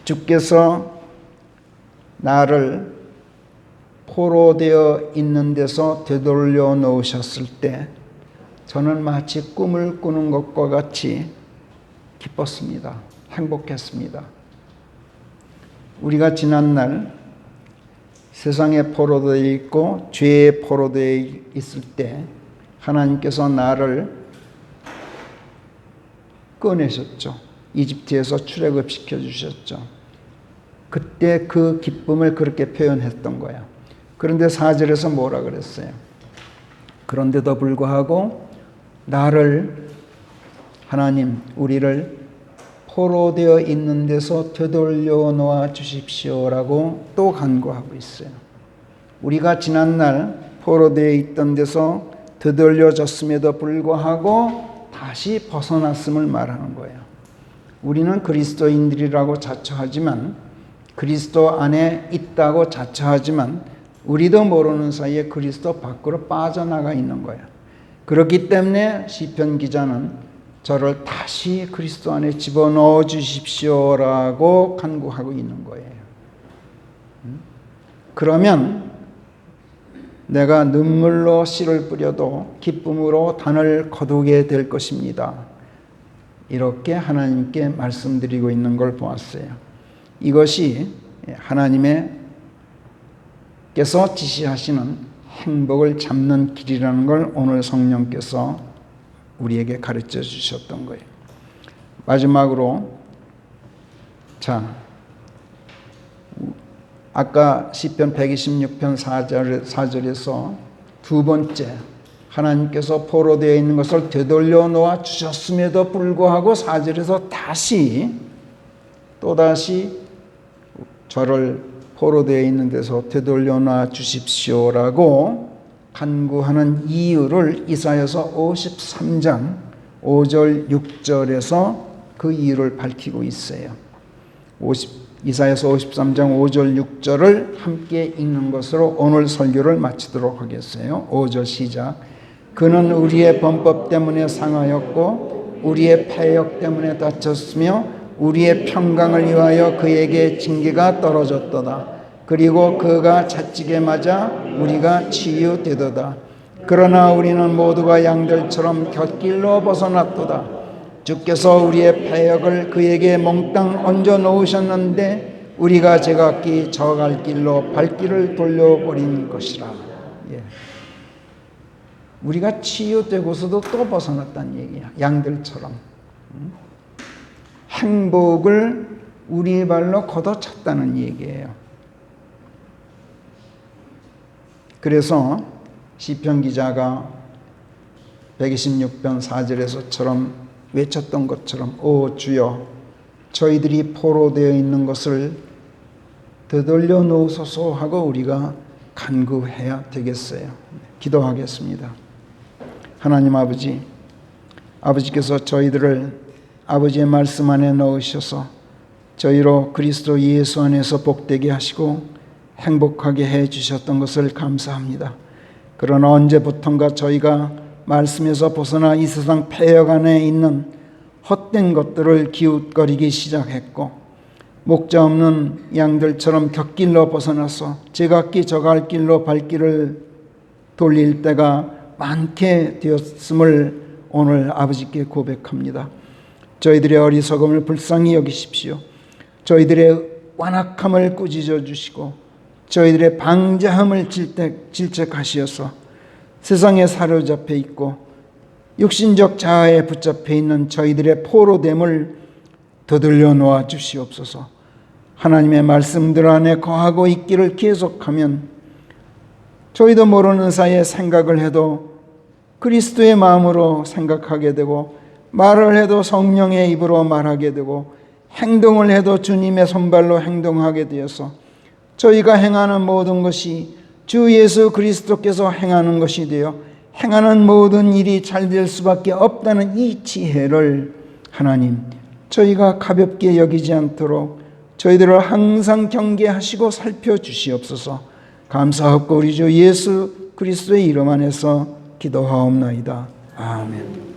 주께서 나를 포로되어 있는 데서 되돌려 놓으셨을 때 저는 마치 꿈을 꾸는 것과 같이 기뻤습니다. 행복했습니다. 우리가 지난날 세상에 포로되어 있고 죄에 포로되어 있을 때 하나님께서 나를 꺼내셨죠. 이집트에서 출애굽시켜 주셨죠. 그때 그 기쁨을 그렇게 표현했던 거야. 그런데 4절에서 뭐라 그랬어요? 그런데도 불구하고 나를 하나님 우리를 포로되어 있는 데서 되돌려 놓아 주십시오라고 또 간구하고 있어요. 우리가 지난날 포로되어 있던 데서 되돌려졌음에도 불구하고 다시 벗어났음을 말하는 거예요. 우리는 그리스도인들이라고 자처하지만 그리스도 안에 있다고 자처하지만 우리도 모르는 사이에 그리스도 밖으로 빠져나가 있는 거예요. 그렇기 때문에 시편 기자는 저를 다시 그리스도 안에 집어넣어 주십시오라고 간구하고 있는 거예요. 그러면 내가 눈물로 씨를 뿌려도 기쁨으로 단을 거두게 될 것입니다. 이렇게 하나님께 말씀드리고 있는 걸 보았어요. 이것이 하나님께서 지시하시는 행복을 잡는 길이라는 걸 오늘 성령께서 우리에게 가르쳐 주셨던 거예요. 마지막으로 아까 시편 126편 4절에서 두 번째 하나님께서 포로되어 있는 것을 되돌려 놓아 주셨음에도 불구하고 4절에서 또다시 저를 포로되어 있는 데서 되돌려 놔 주십시오라고 간구하는 이유를 이사야서 53장 5절 6절에서 그 이유를 밝히고 있어요. 이사야서 53장 5절 6절을 함께 읽는 것으로 오늘 설교를 마치도록 하겠어요. 5절 시작. 그는 우리의 범법 때문에 상하였고 우리의 패역 때문에 다쳤으며 우리의 평강을 위하여 그에게 징계가 떨어졌도다. 그리고 그가 채찍에 맞아 우리가 치유되도다. 그러나 우리는 모두가 양들처럼 곁길로 벗어났도다. 주께서 우리의 패역을 그에게 몽땅 얹어 놓으셨는데 우리가 제각기 저갈 길로 발길을 돌려버린 것이라. 우리가 치유되고서도 또 벗어났다는 얘기야. 양들처럼. 행복을 우리 발로 걷어찼다는 얘기예요. 그래서 시편 기자가 126편 4절에서처럼 외쳤던 것처럼 오 주여 저희들이 포로되어 있는 것을 되돌려 놓으소서 하고 우리가 간구해야 되겠어요. 기도하겠습니다. 하나님 아버지께서 저희들을 아버지의 말씀 안에 넣으셔서 저희로 그리스도 예수 안에서 복되게 하시고 행복하게 해 주셨던 것을 감사합니다. 그러나 언제부턴가 저희가 말씀에서 벗어나 이 세상 패역 안에 있는 헛된 것들을 기웃거리기 시작했고 목자 없는 양들처럼 곁길로 벗어나서 제각기 저갈 길로 발길을 돌릴 때가 많게 되었음을 오늘 아버지께 고백합니다. 저희들의 어리석음을 불쌍히 여기십시오. 저희들의 완악함을 꾸짖어 주시고 저희들의 방자함을 질책하시어서 세상에 사로잡혀 있고 육신적 자아에 붙잡혀 있는 저희들의 포로됨을 되돌려 놓아 주시옵소서. 하나님의 말씀들 안에 거하고 있기를 계속하면 저희도 모르는 사이에 생각을 해도 그리스도의 마음으로 생각하게 되고 말을 해도 성령의 입으로 말하게 되고 행동을 해도 주님의 손발로 행동하게 되어서 저희가 행하는 모든 것이 주 예수 그리스도께서 행하는 것이 되어 행하는 모든 일이 잘 될 수밖에 없다는 이 지혜를 하나님 저희가 가볍게 여기지 않도록 저희들을 항상 경계하시고 살펴주시옵소서. 감사하고 우리 주 예수 그리스도의 이름 안에서 기도하옵나이다. 아멘.